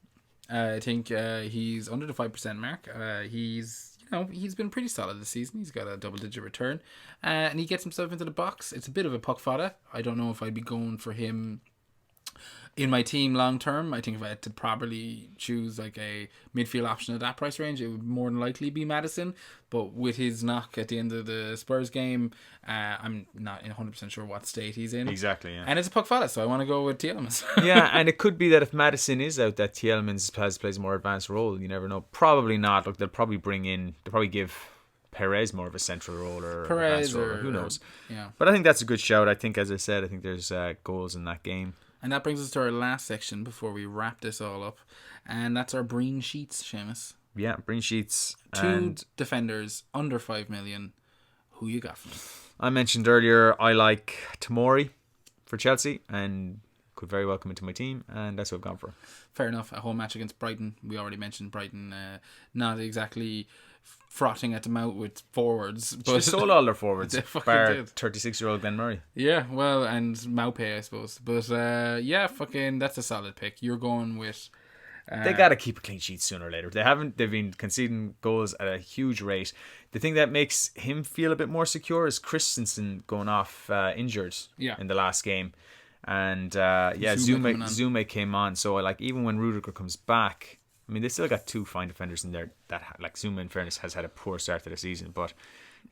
I think he's under the 5% mark. He's been pretty solid this season. He's got a double-digit return, and he gets himself into the box. It's a bit of a puck fodder. I don't know if I'd be going for him in my team long term. I think if I had to probably choose like a midfield option at that price range, it would more than likely be Maddison. But with his knock at the end of the Spurs game, I'm not 100% sure what state he's in. Exactly, yeah. And it's a puck fodder, so I want to go with Tielemans. Yeah, and it could be that if Maddison is out, that Tielemans plays a more advanced role. You never know. Probably not. Look, they'll probably give Perez more of a central role or Perez or who knows. Yeah. But I think that's a good shout. I think, as I said, I think there's goals in that game. And that brings us to our last section before we wrap this all up. And that's our Breen Sheets, Seamus. Yeah, Breen Sheets. Two defenders under 5 million. Who you got for me? I mentioned earlier I like Tomori for Chelsea and could very well come into my team, and that's what I've gone for. Fair enough. A home match against Brighton. We already mentioned Brighton not exactly frothing at the mouth with forwards. But they sold all their forwards, bar did. 36-year-old Glenn Murray. Yeah, well, and Maupay, I suppose. But that's a solid pick. You're going with... They got to keep a clean sheet sooner or later. They've been conceding goals at a huge rate. The thing that makes him feel a bit more secure is Christensen going off injured in the last game. And Zuma came on. So even when Rudiger comes back, I mean, they still got two fine defenders in there. That Zuma, in fairness, has had a poor start to the season, but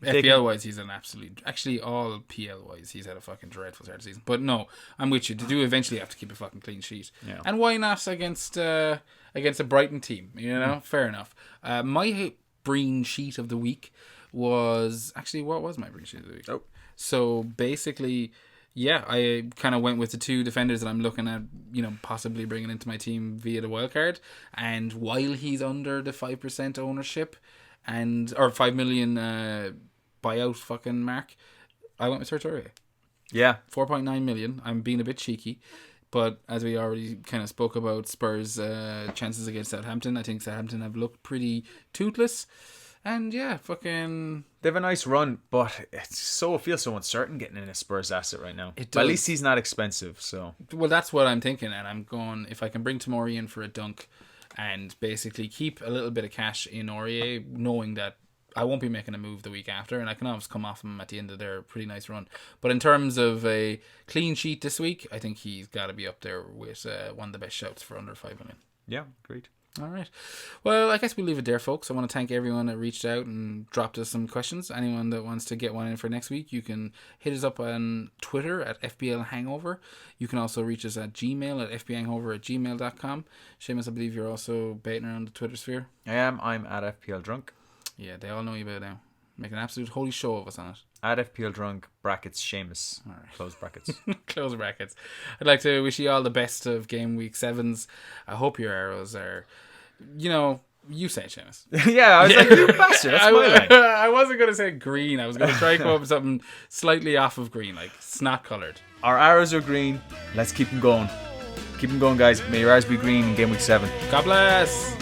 FPL wise, he's an absolute. Actually, all PL wise, he's had a fucking dreadful start to the season. But no, I'm with you. They do eventually have to keep a fucking clean sheet, and why not against a Brighton team? You know, fair enough. My Breen sheet of the week was actually what was my Breen sheet of the week? Oh, so basically. Yeah, I kind of went with the two defenders that I'm looking at, possibly bringing into my team via the wildcard. And while he's under the 5% ownership or 5 million buyout fucking mark, I went with Sertoria. Yeah. 4.9 million. I'm being a bit cheeky. But as we already kind of spoke about Spurs' chances against Southampton, I think Southampton have looked pretty toothless. And yeah, fucking... They have a nice run, but it feels so uncertain getting in a Spurs asset right now. It does. But at least he's not expensive, so... Well, that's what I'm thinking, and I'm going... If I can bring Tomori in for a dunk and basically keep a little bit of cash in Aurier, knowing that I won't be making a move the week after, and I can always come off him at the end of their pretty nice run. But in terms of a clean sheet this week, I think he's got to be up there with one of the best shouts for under 5 million. Yeah, great. All right. Well, I guess we'll leave it there, folks. I want to thank everyone that reached out and dropped us some questions. Anyone that wants to get one in for next week, you can hit us up on Twitter at FPL Hangover. You can also reach us at Gmail at fphangover@gmail.com. Seamus, I believe you're also baiting around the Twitter sphere. I am. I'm at FPL Drunk. Yeah, they all know you by now. Make an absolute holy show of us on it. At FPL Drunk, brackets, Seamus. All right. Close brackets. Close brackets. I'd like to wish you all the best of game week 7s. I hope your arrows are, you say it, Seamus. Yeah, I was like, you bastard, that's my line. I wasn't going to say green. I was going to try and come up with something slightly off of green, like snot coloured. Our arrows are green. Let's keep them going. Keep them going, guys. May your arrows be green in game week 7. God bless.